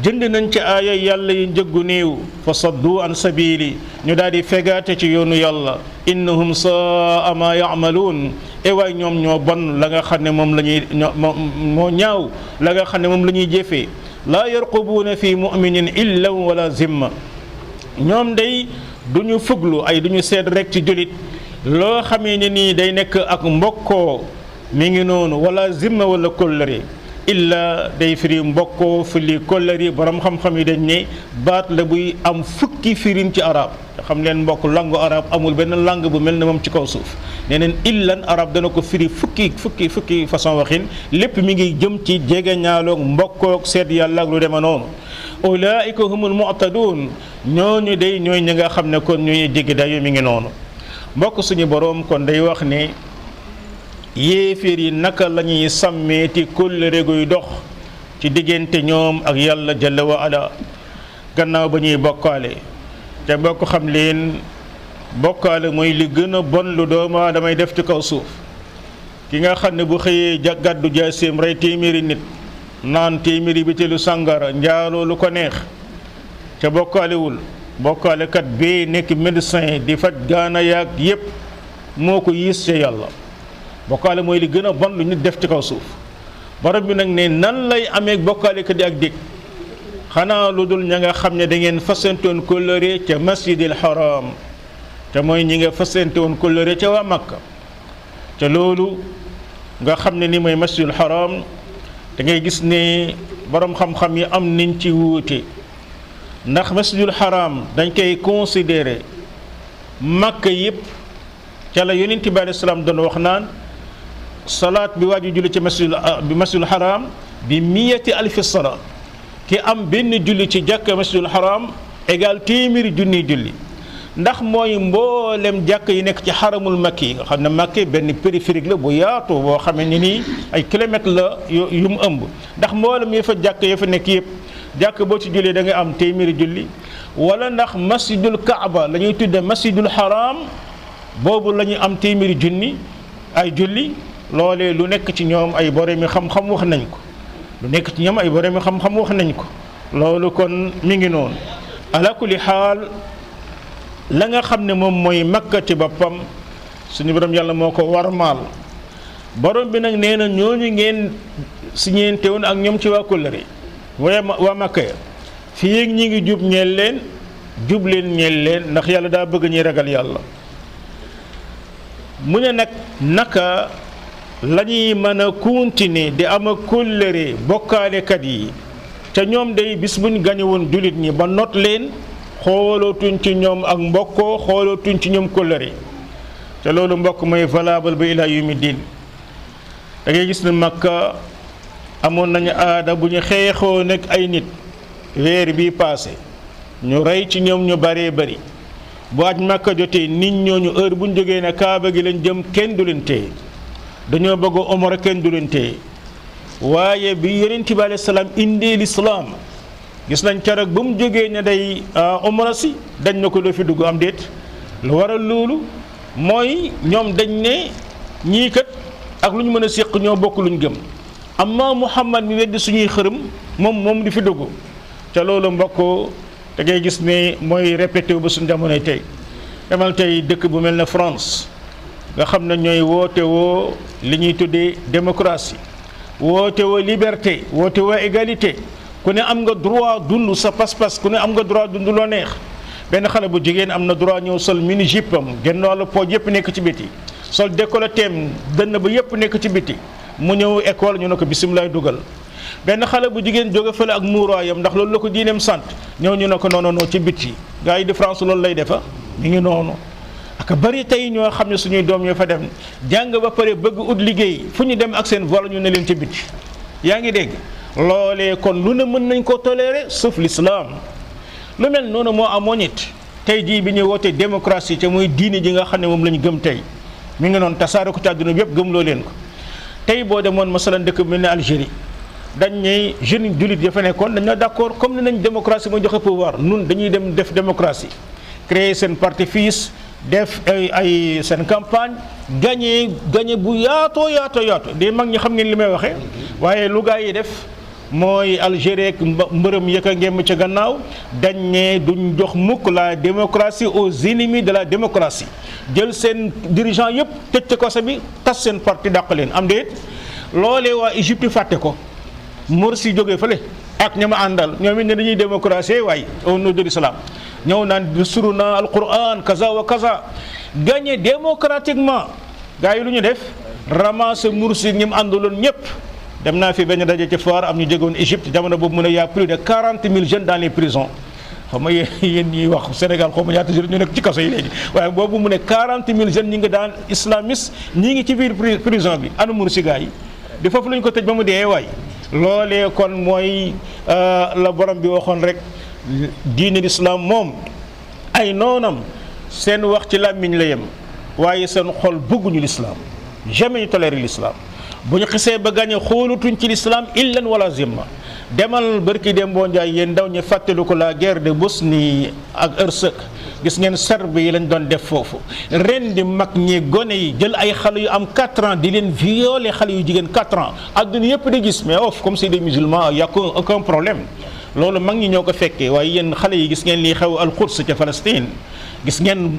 jënd nañ ci aaya yàlla yi njëggu néew fa saddu an sabili ñu daal di fegaate ci yoonu yàlla innahum saa ma ya'malun e waay ñoom ñoo bon la nga xam ne moom la ñuy moo ñaaw la nga xam ne moom la ñuy jëfee laa yarqubuuna fi muminin illa wala zimma ñoom day duñu fuglu ay duñu seet rek ci julit loo xamee ne nii day nekk ak mbokkoo mi ngi noonu wala zimma wala kóllëre illa day firi mbokkoo fili kollëri borom xam-xam yi dañ ne baat la buy am fukki firin ci arab te xam leen mbokk langue arab amul benn langue bu mel ne moom ci kaw suuf nee neen illan arab dana ko firi fukki façon waxin lépp mi ngi jëm ci jege ñaaloog mbokkoog seet yàlla ak lu deme noonu ulaika humul mu'tadun ñooñu day ñooy ñi nga xam ne kon ñooy jéggi dayo mi ngi noonu mbokk suñu boroom kon day wax ne yéeféer yi naka la ñuy sàmmeeti kóllëre guy dox ci diggante ñoom ak yàlla jalla wa ala gannaaw ba ñuy bokkaale te bokk xam leen bokkaale mooy li gën a bon lu doomu aadamay def ci kaw suuf ki nga xam ne bu xëyee gàddu jaaseem rey téeméeri nit naan téeméeri bitéelu sàngara njaaloo lu ko neex ca bokkaalewul bokkaalekat bee nekk médecin di faj gaana yaag yépp moo ko yiis ca yàlla bokkaale mooy li gën a bon lu nit def ci kaw suuf borom bi nag ne nan lay amee bokkaalekat yi ak dig xanaa lu dul ña nga xam ne da ngeen fasantoon kóllëre ca masjidil haram te mooy ñi nga fasante woon kóllëre ca waa Makka te loolu nga xam ne ni mooy masjidil haram da ngay gis ne borom xam-xam yi am niñ ci wuute ndax masjidul haram dañ koy considéré Makka yëpp ca la yonent bi alayhi salaam doon wax naan salaat bi waaju julli ci masjidul haram bi miyati alfi salaat ki am benn julli ci jàkk masjidul haram égal téeméeri junniy julli ndax mooy mboolem jàkk yi nekk ci xaramul makki nga xam ne makki benn périphérique la bu yaatu boo xamee ni nii ay kilomètres la yu mu ëmb ndax mboolem yi fa jàkk ya fa nekk yëpp jàkk boo ci jullee da nga am téeméeri julli wala ndax masjidul kaaba la ñuy tudde masjidul haram boobu la ñuy am téeméeri junni ay julli loolee lu nekk ci ñoom ay boromi xam-xam wax nañ ko lu nekk ci ñoom ay boromi xam-xam wax nañ ko loolu kon mi ngi noonu ala kulli xaal la nga xam ne moom mooy Makka ci boppam suñu borom yàlla moo ko warmaal borom bi nag nee na ñooñu ngeen siñeente woon ak ñoom ci waa kóllëre waa Makka ya fii ak ñi ngi jub ñeel leen jub leen ñeel leen ndax yàlla daa bëgg ñuy ragal yàlla mu ne nag naka la ñuy mën a continuer di am ak kóllëre bokkaalekat yi te ñoom day bis buñ gañe woon jullit ñi ba not leen xoolootuñ ci ñoom ak mbokkoo xoolootuñ ci ñoom kóllëre te loolu mbokk mooy valable ba ilaa yawmi diin da ngay gis ne Makka amoon nañu aada bu ñu xeexoo nag ay nit weer bii paase ñu rey ci ñoom ñu baree bari bu aj Makka jotee nit ñooñu heure bu ñu jógee ne Kaaba gi lañ jëm kenn du leen téye dañoo bëgg a omra kenn du leen téye waaye bi Yonent bi alayhi salaam indee lislaam gis nañ keroog ba mu jógee ne day omra si dañ na ko doo fi dugg am déet lu waral loolu mooy ñoom dañ ne ñii kat ak lu ñu mën a séq ñoo bokk luñ gëm amma Muhammad mi weddi suñuy xërëm moom di fi dugg te loolu mbokk da ngay gis ne mooy répété wu ba suñu jamonoy tey demal tey dëkk bu mel ne France nga xam ne ñooy woote woo li ñuy tuddee démocratie woote woo liberté woote woo égalité ku ne am nga droit dund sa pas-pas ku ne am nga droit dund loo neex benn xale bu jigéen am na droit ñëw sol mini jipam genn wàllu pooj yëpp nekk ci biti sol décolletéem dënn ba yëpp nekk ci biti mu ñëw école ñu ne ko bisimilah dugal benn xale bu jigéen jóge fële ak muuraayam ndax loolu la ko diineem sant ñëw ñu ne ko non ci biti gars yi de France loolu lay defa mi ngi noonu ak bari tey ñoo xam ne suñuy doom ñoo fa dem jàng ba pare bëgg ut liggéey fu ñu dem ak seen vol ñu ne leen ci biti yaa ngi dégg loolee kon lu ne mën nañ ko tolérer sauf l'islam lu mel noonu moo amoon it tey jii bi ñuy wootee démocratie te muy diine ji nga xam ne moom la ñu gëm tey mi ngi noonu tasaare ko ci àdduna bi yëpp gëmloo leen ko tey boo demoon masalan dëkk bu mel ne Algérie dañ ne jeunes jullit ya fa nekkoon dañ na d'accord comme ne nañ démocratie mooy joxe pouvoir nun dañuy dem def démocratie créer seen parti fils def ay seen campagne gagné bu yaatoo de mag ñi xam ngeen li may waxee waaye lu gaa yi def mooy Algérie ak mbërëm yëkk a ngemm ca gannaaw dañ ne duñ jox mukk la démocratie aux ennemis de la démocratie jël seen dirigeant yëpp tëj ca kaso bi tas seen parti dàq leen am déet loolee waa Égypte fàtte ko Morsi jógee fële ak ña ma àndal ñoom it ne dañuy démocratie waaye au nom de l'islam ñëw naan dusuruna alquran kaza wa kaza gagné démocratiquement gars yi lu ñu def ramasser Morsi ñi mu àndaloon ñëpp dem naa fi benn daje ci foire am ñu jógoon Égypte jamono boobu mu ne y a plus de 40 000 jeunes dans les prisons xam nga yéen ñi wax Sénégal xaw ma ñaata jeunes ñu nekk ci kaso yi léegi waaye boobu mu ne 40 000 jeunes ñi ngi daan islamiste ñi ngi ci biir prison bi anu mun si gars yi di foofu lañu ko tëj ba mu dee waay loolee kon mooy la borom bi waxoon rek diine l'islam moom ay noonam seen wax ci làmmiñ la yem waaye seen xol bëgguñu l'islam jamais ñu toléré l'islam bu ñu xisee ba gàñe xoolatuñ ci l'islam illan wala zimma demal barki dem boo njaay yéen ndaw ñu fàttelu ko la guerre de Bosnie ak Hersek gis ngeen serbe yi lañ doon def foofu ren di mag ñi gone yi jël ay xale yu am 4 ans di leen violer xale yu jigéen 4 ans adduna yëpp di gis mais comme c'est des musulmans y a aucun problème loolu mag ñi ñoo ko fekkee waaye yéen xale yi gis ngeen lii xew al-Quds ca Palestine gis ngeen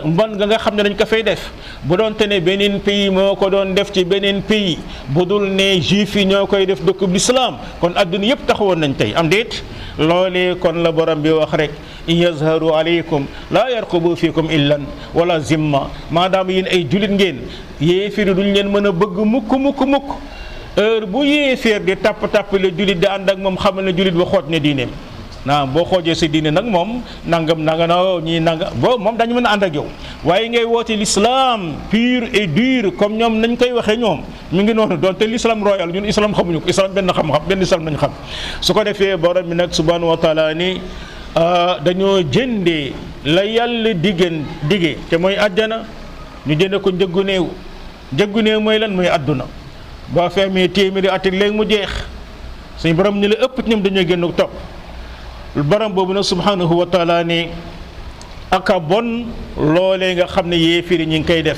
mbon nga xam ne dañ ko fay def bu doon te ne beneen pays moo ko doon def ci beneen pays bu dul ne juif yi ñoo koy def dëkkub l'islam kon adduna yëpp taxawoon nañ tey am déet loolee kon la borom bi wax rek in yazharu aleykum laa yarqubu fiikum illan wala zimma maadaama yéen ay julit ngeen yéefiri duñ leen mën a bëgg mukk heure bu yéeféer di tapp le julit di ànd ak moom xamal ne julit ba xoot ne diineem naa boo xoojee sa diine nag moom nangam nanga na ñii nanga bo moom dañu mën a ànd ak yow waaye ngay woote l'islam pur et dur comme ñoom nañ koy waxee ñoom mi ngi noonu doon te l'islam royal ñun islam xamuñu ko islam benn xam-xam benn islam nañ xam su ko defee borom bi nag subhanahu wa taala ni dañoo jëndee la yàlla dige te mooy àjjana ñu jënde ko njëggu néew mooy lan mooy àdduna boo feemee téeméeri at ak léegi mu jeex suñu borom ni la ëpp ci ñoom dañoo génn topp borom boobu nag subhanahu wa taala ni aka bon loolee nga xam ne yéefiri ñi ngi koy def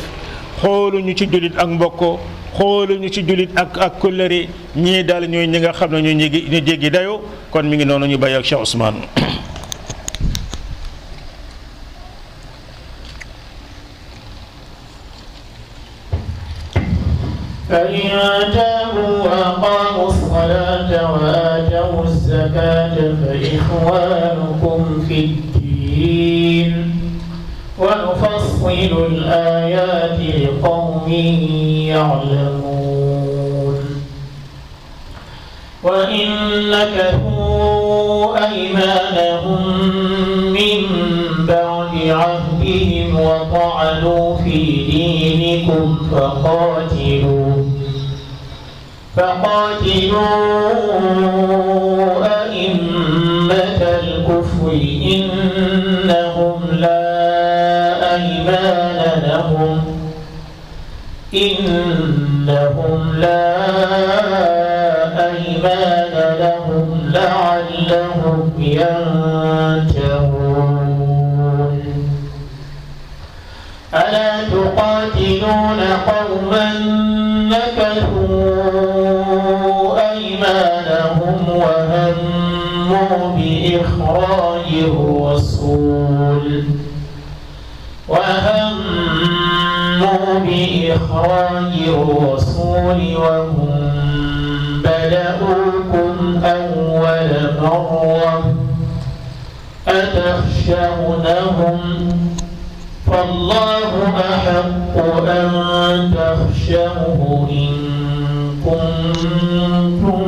xooluñu ci jullit ak mbokko xooluñu ci jullit ak kóllëre ñii daal ñooy ñi nga xam ne ñu jéggi dayoo kon mi ngi noonu ñu bàyyi ak Cheikh Ousmane فإن تابوا وأقاموا الصلاة وآتوا الزكاة فإخوانكم في الدين ونفصل الآيات لقوم يعلمون وإن نكثوا أيمانهم من بعد عهدهم وطعنوا في دينكم فقاتلوا أئمة الكفر إنهم لا أيمان لهم لعلهم ينتهون ألا تقاتلون قوما نكثوا أيمانهم وهموا بإخراج الرسول وهم بدأوكم أول مرة أتخشونهم فالله أحق أن تخشوه إن كنتم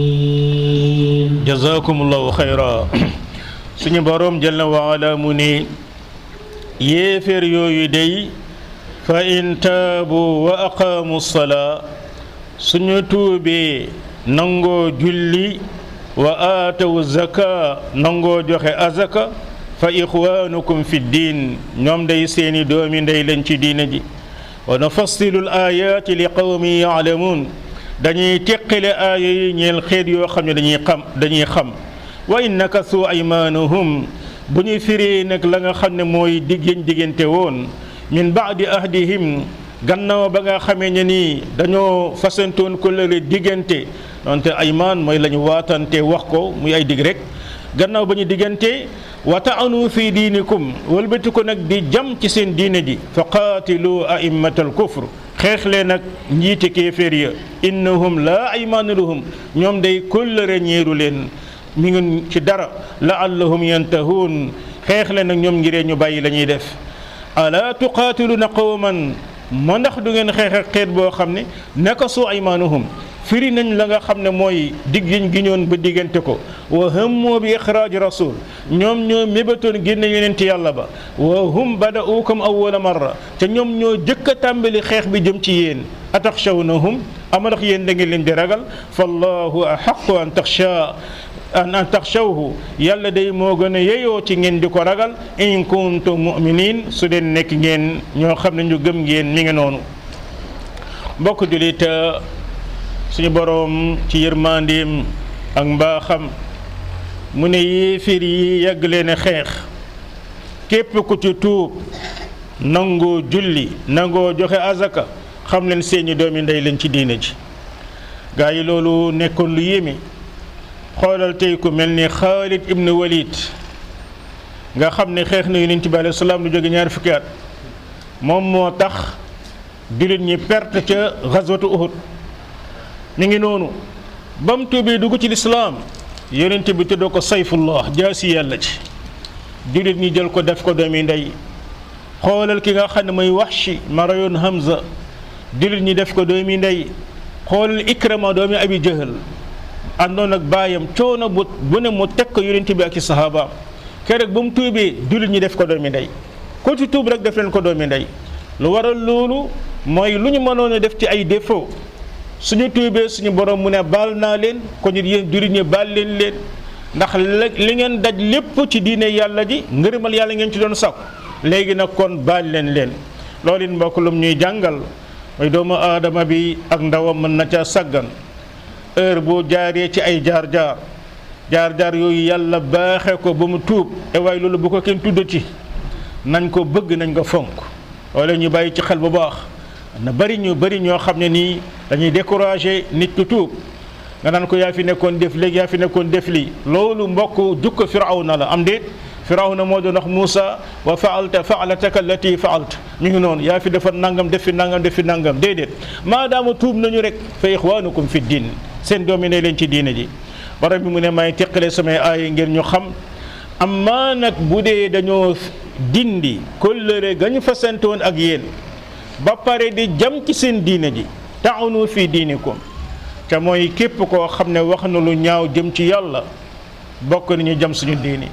مؤمنين جزاكم الله خيرا suñu borom jalla wa ala mu ne yéeféer yooyu day fa in taabu wa aqaamu salaa suñu tuubee nangoo julli wa aatawu zaka nangoo joxe azaka fa ixwaanukum fi diin ñoom day seeni doomi ndey lañ ci diina ji wa nufassilu l ayaati li qawmi yaalamuun dañuy teqale aaya yi ñeel xeet yoo xam ne dañuy xam wa in nakasu aymaanahum bu ñuy firi nag la nga xam ne mooy diggante woon min baadi ahdihim gannaaw ba nga xamee ne nii dañoo fasantoon ko lële diggante donte aymaan mooy la ñu waatante wax ko muy ay dig rek gannaaw ba ñu diggante wa taanu fi diinikum wëlbati ko nag di jam ci seen diine ji fa qaatilu aimmatal kufr xeex leen nag njiite kéeféer ya innahum laa aymaana lahum ñoom day kóllëre ñeeru leen mi ngi ci dara laallahum yantahuun xeex leen nag ñoom ngiree ñu bàyyi la ñuy def alaa tuqaatiluna qawman ma ndax du ngeen xeex ak xeet boo xam ne naka su aymaanuhum firi nañ la nga xam ne mooy digg yiñ giñoon ba diggante ko wa hammu bi ixraaji rasul ñoom ñoo mébatoon génne yonent yàlla ba wa hum bada'ukum awwala marra te ñoom ñoo jëkk a tàmbali xeex bi jëm ci yéen ataxshawnahum ama ndax yéen da ngeen leen di ragal fallahu ahaqqu an taxshawhu yàlla day moo gën a yeyoo ci ngeen di ko ragal in kuntum mu'minin su deen nekk ngeen ñoo xam ne ñu gëm ngeen mi ngi noonu mbokk jullit suñu boroom ci yërmandeem ak mbaaxam mu ne yéeféer yi yàgg leen a xeex képp ku ci tuub nangoo julli nangoo joxe azaka xam leen seeni doomi ndey leen ci diine ji gaa yi loolu nekkoon lu yéeme xoolal tey ku mel ni Xaalid ibn Walid nga xam ne xeex na Yonent bi alayhi salaam lu jóge ñaari fukki at moom moo tax jullit ñi perte ca gazwatu Uhud mi ngi noonu ba mu tuubee dugg ci lislaam Yonent bi tuddoo ko sayfullah jaasi yàlla ci jullit ñi jël ko def ko doomi ndey xoolal ki nga xam ne mooy Wahshi ma rayoon Hamza jullit ñi def ko doomi ndey xoolal Ikrama doomi Abi Jahl àndoon ak baayam coono bu ne mu teg ko Yonent bi ak i sahabaam keroog ba mu tuubee jullit ñi def ko doomi ndey ko ci tuub rek def leen ko doomi ndey lu waral loolu mooy lu ñu mënoon a def ci ay défaut suñu tuubee suñu borom mu ne baal naa leen ko ñu yéen jullit ñi baal leen ndax li ngeen daj lépp ci diine yàlla ji ngërëmal yàlla ngeen ci doon sakku léegi nag kon baal leen loolu it mbokk lum ñuy jàngal mooy doomu aadama bi ak ndawam mën na ca saggan heure boo jaaree ci ay jaar-jaar yooyu yàlla baaxee ko ba mu tuub waaye loolu bu ko kenn tuddati nañ ko bëgg nañ ko fonk wala ñu bàyyi ci xel bu baax na bari ñoo xam ne nii dañuy décourager nit ku tuub nga naan ko yaa fi nekkoon def léegi yaa fi nekkoon def lii loolu mbokk jukko firawna la am déet firawna moo doon wax Muusa wa faalataka allati faalta mi ngi noonu yaa fi defar nangam def fi nangam déedéet maadaama tuub nañu rek fa ixwaanukum fi diin seen doomi ne leen ci diine ji borom bi mu ne may teqale samay aaya ngir ñu xam amma nag bu dee dañoo dindi kóllëre ga ñu fasante woon ak yéen ba pare di jam ci seen diine ji taawunu fi diinikum te mooy képp koo xam ne wax na lu ñaaw jëm ci yàlla bokk nañu jam suñu diine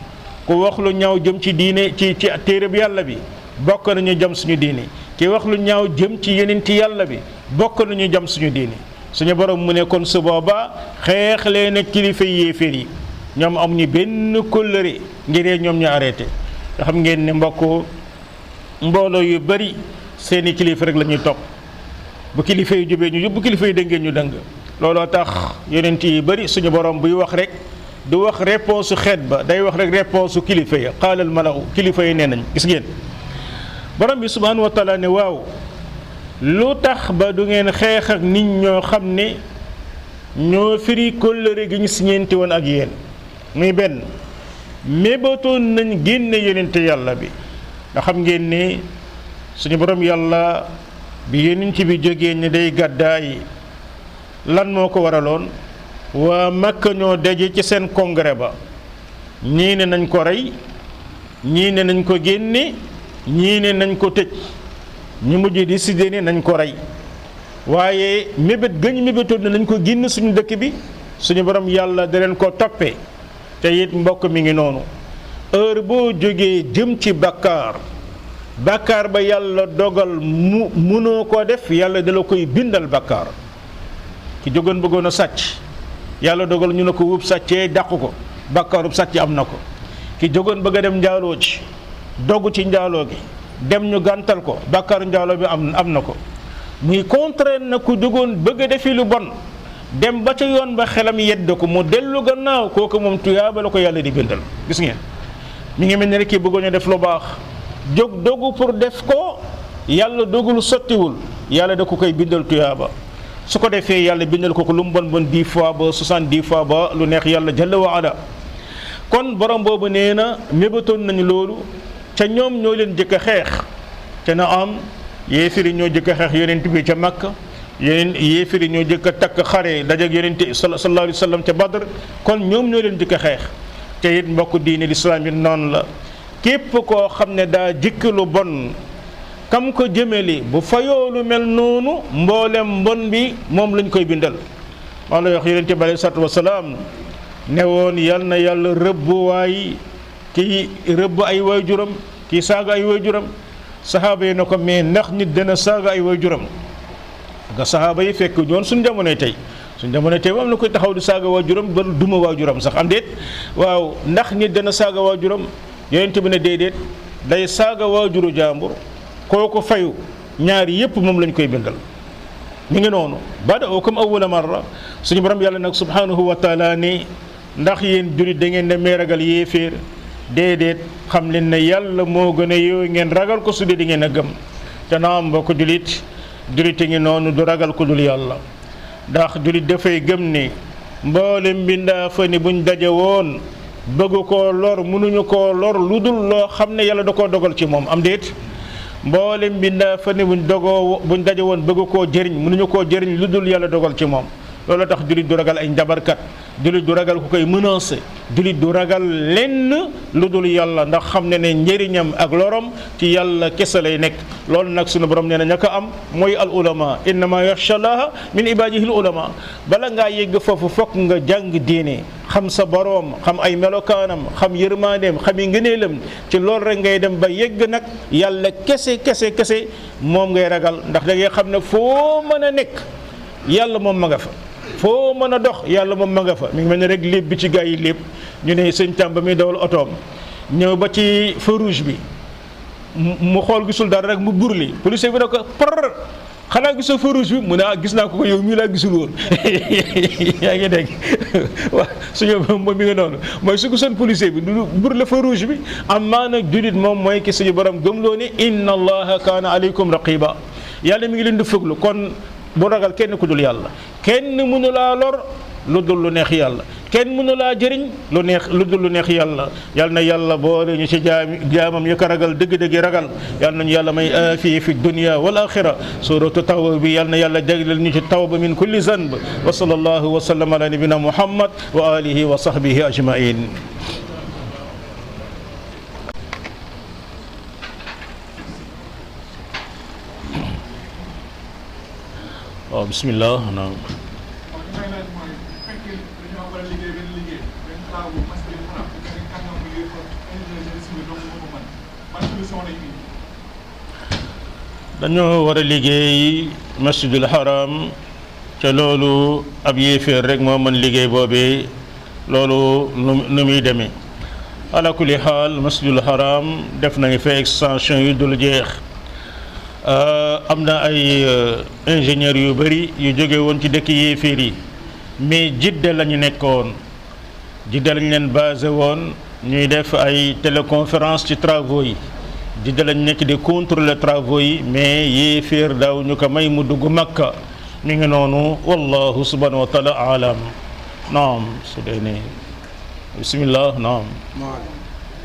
ku wax lu ñaaw jëm ci diine ci téere bi yàlla bi bokk nañu jam suñu diine ki wax lu ñaaw jëm ci yenenti yàlla bi bokk nañu jam suñu diine suñu borom mu ne kon su boobaa xeex leen ak kilifa yéeféer yi ñoom amuñu benn kóllëre ngir ñoom ñu arrêté nga xam ngeen ne mbokk mbooloo yu bari seeni kilifa rek la ñuy topp bu kilifa yi jubee ñu jub bu kilifa yi dëngee ñu dëng looloo tax yonent yi bari suñu borom buy wax rek du wax réponse xeet ba day wax rek réponse kilifa ya qaalal malaw kilifa yi nee nañ gis ngeen borom bi subhanahu wa taala ne waaw lu tax ba du ngeen xeex ak nit ñoo xam ne ñoo firi kóllëre gi ñu siñeenti woon ak yéen muy benn mébatoon nañ génne yonente yàlla bi nga xam ngeen ne suñu borom yàlla bi yonent bi jógee ne day gàddaay lan moo ko waraloon waa Makka ñoo daje ci seen congrès ba ñii ne nañ ko rey ñii ne nañ ko génne ñii ne nañ ko tëj ñu mujj décidé ne nañ ko rey waaye mébét gëñ mébétoon ne nañ ko génn suñu dëkk bi suñu borom yàlla da leen ko toppee te it mbokk mi ngi noonu heure boo jógee jëm ci bàkkaar ba yàlla dogal munoo ko def yàlla da la koy bindal bàkkaar ki jógoon bëggoon a sàcc yàlla dogal ñu ne ko wub sàccee dàq ko bàkkaarub sàcc am na ko ki jógoon bëgg a dem njaaloo ci dogg ci njaaloo gi dem ñu gàntal ko bàkkaaru njaaloo bi am na ko muy contraire na ku jógoon bëgg a defi lu bon dem ba ca yoon ba xelam yedd ko mu dellu gannaaw kooku moom tuyaaba la ko yàlla di bindal gis ngeen mi ngi mel ni rek kii bëggoon a def lu baax jóg dogu pour def ko yàlla dogul sottiwul yàlla da ko koy bindal tuyaaba su ko defee yàlla bindal ko lu mu bon 10 fois ba 70 fois ba lu neex yàlla jalla wa ala kon borom boobu nee na mébatoon nañu loolu ca ñoom ñoo leen jëkk a xeex te na am yéefiri ñoo jëkk a xeex yonent bi ca Makka yéefiri ñoo jëkk a takk xare dajeek yonent sallallahu alayhi wa sallam ca Badr kon ñoom ñoo leen jëkk a xeex te it mbokk diine lislaam yi noonu la képp koo xam ne daa jëkk lu bon kam ko jëmeli bu fayoo lu mel noonu mboolem mbon bi moom lañ koy bindal. maa la wax yonent bi alayhi salaatu wasalaam ne woon yal na yàlla rëbb waay kii rëbb ay waajuram kii saaga ay waajuram. saxaaba yi na ko mais ndax nit dana saaga ay waajuram nga saxaaba yi fekk ñoon suñ jamonoy tey am na koy taxaw di saaga waajuram ba duma waajuram sax am déet waaw ndax nit dana saaga waajuram yonent bi ne déedéet day saaga waajuru jàmbur kooku fayu ñaari yépp moom lañ koy bindal. mi ngi noonu bada oo comme awwala marra suñu borom yàlla nag subhanahu wa taala ni ndax yéen jullit da ngeen ne may ragal yéeféer déedéet xam leen ne yàlla moo gën a yooyu ngeen ragal ko su dee di ngeen a gëm te naam mbokk jullit ngi noonu du ragal ko dul yàlla ndax jullit dafay gëm ni mboolem mbindaa fa ni buñ daje woon bëgg koo lor mënuñu koo lor lu dul loo xam ne yàlla da koo dogal ci moom am déet mboolem mbindaa fa ni buñ daje woon bëgg koo jëriñ mënuñu koo jëriñ lu dul yàlla dogal ci moom loolu tax jullit du ragal ay njabarkat jullit du ragal ku koy menacé jullit du ragal lenn lu dul yàlla ndax xam ne njëriñam ak lorom ci yàlla kese lay nekk loolu nag sunu borom nee na ña ko am mooy al ulama innama yaxsha llaha min ibadihi al ulama bala ngaa yegg foofu fokk nga jàng diine xam sa boroom xam ay melokaanam xam yërmandeem xam yi ngëneelam ci loolu rek ngay dem ba yegg nag yàlla kese moom ngay ragal ndax da ngay xam ne foo mën a nekk yàlla moom ma nga fa foo mën a dox yàlla moom ma nga fa mi ngi mel ne rek lépp bi ci gaa yi lépp ñu ne sëñ Tamba mi dawal otoom ñëw ba ci feu rouge bi mu xool gisul dara rek mu burli policier bi ne ko par xanaa gisoo feu rouge bi mu ne gis naa ko yow mii laa gisul woon yaa ngi dégg waaw suñu moom mi nga noonu mooy su gisoon policier bi du burle feu rouge bi amaa nag julit moom mooy ki suñu borom gëmloo ne inna allaha kaana aleykum raqiba yàlla mi ngi leen di fëglu kon bu ragal kenn ku dul yàlla kenn mënu laa lor lu dul lu neex yàlla kenn mënu laa jëriñ lu dul lu neex yàlla yal na yàlla boole ñu ci jaamam yu ko ragal dëgg-dëgg ragal yal nañu yàlla may aafiya fi dunya wal axira suratu tawba bi yal na yàlla jagleel ñu ci tawba min kulli zanb wa sallallahu wa sallam ala nabina muhammad wa alihi wa sahbihi ajmain. waaw bismillah naam dañoo war a liggéey masjidul haram ca loolu ab yéeféer rek moo mën liggéey boobee loolu nu muy demee ala kulli xaal masjidul haram def nañu fa extension yu dul jeex am na ay ingénieurs yu bëri yu jóge woon ci dëkk yéeféer yi mais Jidda la ñu nekkoon Jidda lañu leen basé woon ñuy def ay téléconférence ci travaux yi Jidda lañu nekk di contrôler travaux yi mais yéeféer daaw ñu ko may mu dugg Makka mi ngi noonu wallahu subhanahu wa taala alam naam su dee ne bismillah naam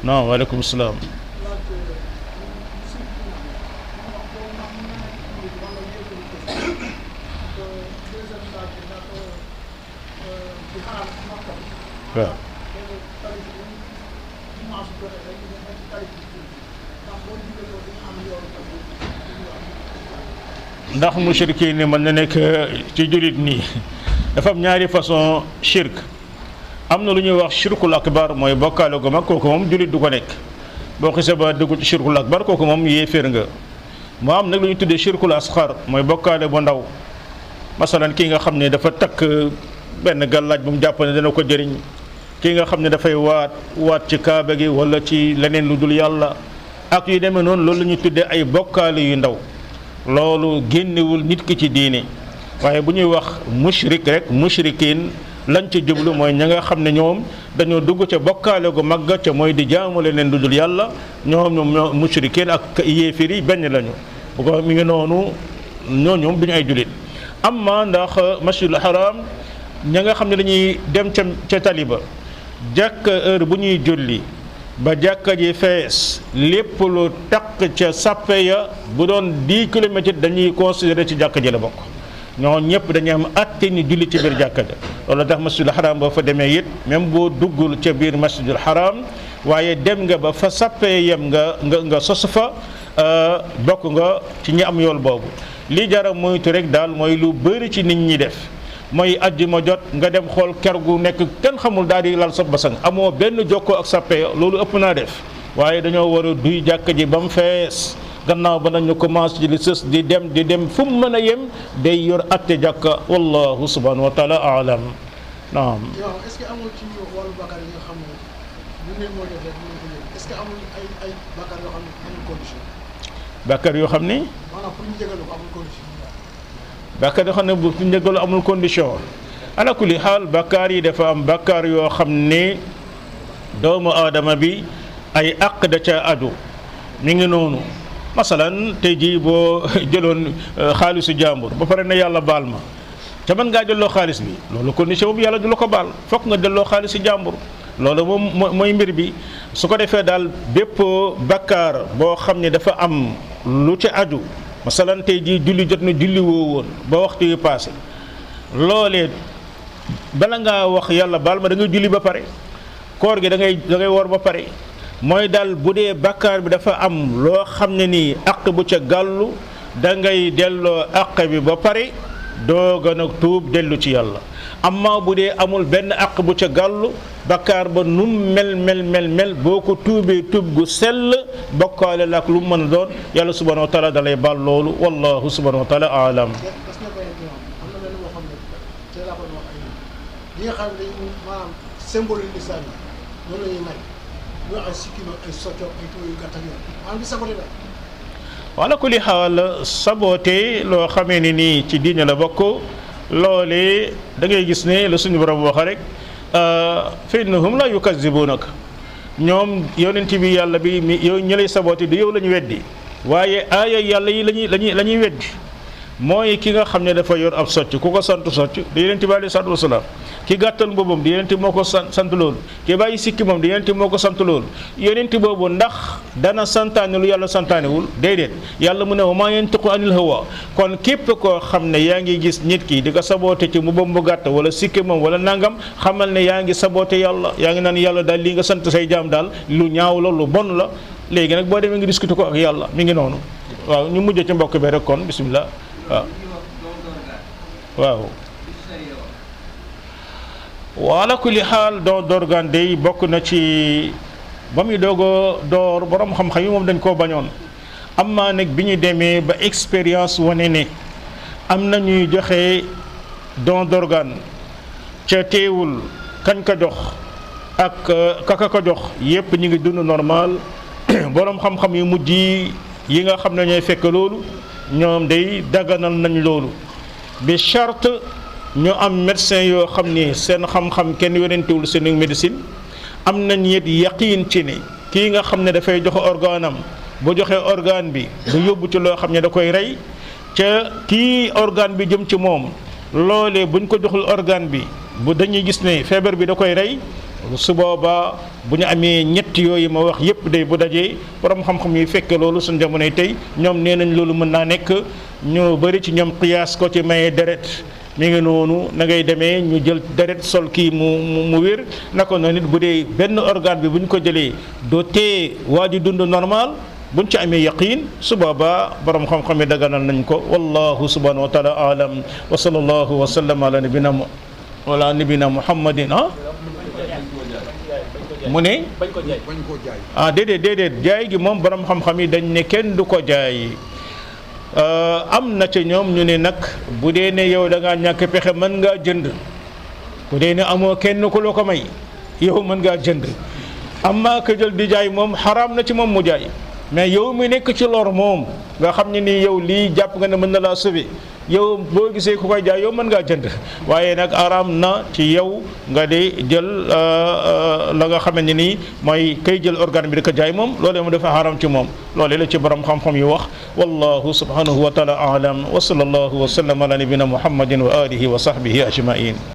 naam waaleykum salaam waaw ndax mushrikiin ni mën na nekk ci jullit nii dafa am ñaari façon shirk am na lu ñuy wax shirkul akbar mooy bokkaale gu mag kooku moom jullit du ko nekk boo xisee ba dugg ci shirkul akbar kooku moom yéeféer nga moo am nag lu ñu tuddee shirkul asxar mooy bokkaale bu ndaw masalan kii nga xam ne dafa takk benn gàllaaj bu mu jàpp ne dana ko jëriñ kii nga xam ne dafay waat ci kaaba gi wala ci leneen lu dul yàlla ak yu demee noonu loolu la ñuy tuddee ay bokkaale yu ndaw loolu génnewul nit ki ci diine waaye bu ñuy wax mushrik rek mushrikin lañ ci jublu mooy ña nga xam ne ñoom dañoo dugg ca bokkaale gu magga ca mooy di jaamu leneen lu dul yàlla ñoom mushrikin ak yéefir yi benn lañu bu ko mi ngi noonu ñoom duñu ay julit amma ndax masjidul haram ña nga xam ne dañuy dem ca taliba jàkk heure bu ñuy julli ba jàkka ji fees lépp lu taq ca sàppe ya bu doon 10 kilomètres dañuy considéré ci jàkka ji la bokk ñoo ñëpp dañuy am atte ñu julli ci biir jàkka ja loolu tax masjidul haram boo fa demee it même boo duggul ca biir masjidul haram waaye dem nga ba fa sàppe yem nga sos fa bokk nga ci ñi am yool boobu. li jara moytu rek daal mooy lu bëri ci nit ñi def mooy àjjuma jot nga dem xool ker gu nekk kenn xamul daal di lal sa basang amoo benn jokkoo ak sappe loolu ëpp naa def waaye dañoo war a duy jàkka ji ba mu fees gannaaw ba nañu commencé di sës di dem fu mu mën a yem day yor atte jàkka wallahu subhanahu wa taala aalam. naam. yow est-ce que amul ci wàllu bakkaar yi nga xam ne bu ne moo def rek mën ko yëg est-ce que amul ay bakkaar yoo xam ne amul condition. bakkaar yoo xam ni. maanaam pour ñu jégalu ko amul condition. bakkaar yoo xam ne bu ñu jégalu amul condition ala kulli xaal bakkaar yi dafa am bakkaar yoo xam ne doomu aadama bi ay àq da ca aju mi ngi noonu masalan tey jii boo jëloon xaalisu jàmbur ba pare ne yàlla baal ma. te mën ngaa delloo xaalis bi loolu condition boobu yàlla du la ko baal fokk nga delloo xaalis si jàmbur loolu moom mooy mbir bi su ko defee daal bépp bakkaar boo xam ne dafa am lu ci aju masalan tey jii julli jot na julli woo woon ba waxtu yu paase loolee bala ngaa wax yàlla baal ma da ngay julli ba pare koor gi da ngay woor ba pare mooy daal bu dee bakkaar bi dafa am loo xam ne nii àq bu ca gàllu da ngay delloo àq bi ba pare dooga nag tuub dellu ci yàlla amma bu dee amul benn àq bu ca gàllu bakkaar ba num mel boo ko tuubee tuub gu sell bokkaale la ak lu mu mën a doon yàlla subhanahu wa taala dalay baal loolu wallahu subhanahu wa taala aalam. des na benn am na benn boo xam ne tey laa koy wax ay li nga xam ne dañu maanaam symbole l'islam yi noonu la ñuy may ñu wax ay sikkino ay socco ay tuba yu gàtt ak yoon maanaam di saboté daal. wala ku li xaal saboote loo xamee ne nii ci diine la bokk loolee da ngay gis ne la suñu borom wax rek fa innahum la yukazibunaka ñoom yonent bi yàlla bi yow ñi lay saboote du yow la ñu weddi waaye aaya yàlla yi la ñuy weddi mooy ki nga xam ne dafa yor ab socc ku ko sant socc di yonent bi alayhi salaatu wasalaam ki gàttal mboobam di yonent moo ko sant loolu ki bàyyi sikki moom di yonent moo ko sant loolu yonent boobu ndax dana santaane lu yàlla santaanewul déedéet yàlla mu ne wa maa yantiqu anil hawa kon képp koo xam ne yaa ngi gis nit ki di ko saboote ci mbubbam mu gàtt wala sikki moom wala nangam xamal ne yaa ngi saboote yàlla yaa ngi naan yàlla daal lii nga sant say jaam daal lu ñaaw la lu bon la léegi nag boo demee nga discuter ko ak yàlla mi ngi noonu waaw ñu mujj ci mbokk bi rek kon bismillah waaw wala kulli xaal don d'organe day bokk na ci ba muy doog a door borom xam-xam yi moom dañ koo bañoon amma nag bi ñu demee ba expérience wane ne am na ñuy joxe don d'organe ca teewul kañ ko jox ak kaka ko jox yépp ñu ngi dund normal borom xam-xam yu mujj yi nga xam ne ñooy fekk loolu ñoom day daganal nañ loolu bi charte ñu am médecin yoo xam ni seen xam-xam kenn werantewul seen médecine am nañ it yaqiin ci ne kii nga xam ne dafay joxe organe am bu joxee organe bi du yóbbu ci loo xam ne da koy rey ca kii organe bi jëm ci moom loolee buñ ko joxul organe bi bu dañuy gis ne feebar bi da koy rey su boobaa bu ñu amee ñett yooyu ma wax yépp day bu dajee borom xam-xam yi fekke loolu suñ jamonoy tey ñoom nee nañ loolu mën naa nekk ñu bëri ci ñoom qiyaas ko ci maye deret mi ngi noonu na ngay demee ñu jël deret sol kii mu wér naka noonu nit bu dee benn organe bi bu ñu ko jëlee doo tee waa ji dund normal buñ ci amee yaqiin su boobaa borom xam-xam yi daganal nañ ko wallahu subhanahu wa taala alam wa sallallahu wa sallam ala nabina muhammadin mu ne bañ koo jaay. déedéet jaay gi moom borom xam-xam yi dañ ne kenn du ko jaay am na ca ñoom ñu ne nag bu dee ne yow da ngaa ñàkk pexe mën ngaa jënd bu dee ne amoo kenn ku la ko may yow mën ngaa jënd amma ka jël di jaay moom xaraam na ci moom mu jaay mais yow mi nekk ci lor moom nga xam ne nii yow lii jàpp nga ne mën na laa sauver yow boo gisee ku koy jaay yow mën ngaa jënd waaye nag araam na ci yow nga di jël la nga xamante ne nii mooy kay jël organe bi di ko jaay moom loolee mu dafa haram ci moom loolee la ci borom xam-xam yi wax wallahu subhanahu wa taala a'lam wa sallallahu wa sallam ala nabina muhammadin wa alihi wa sahbihi ajmain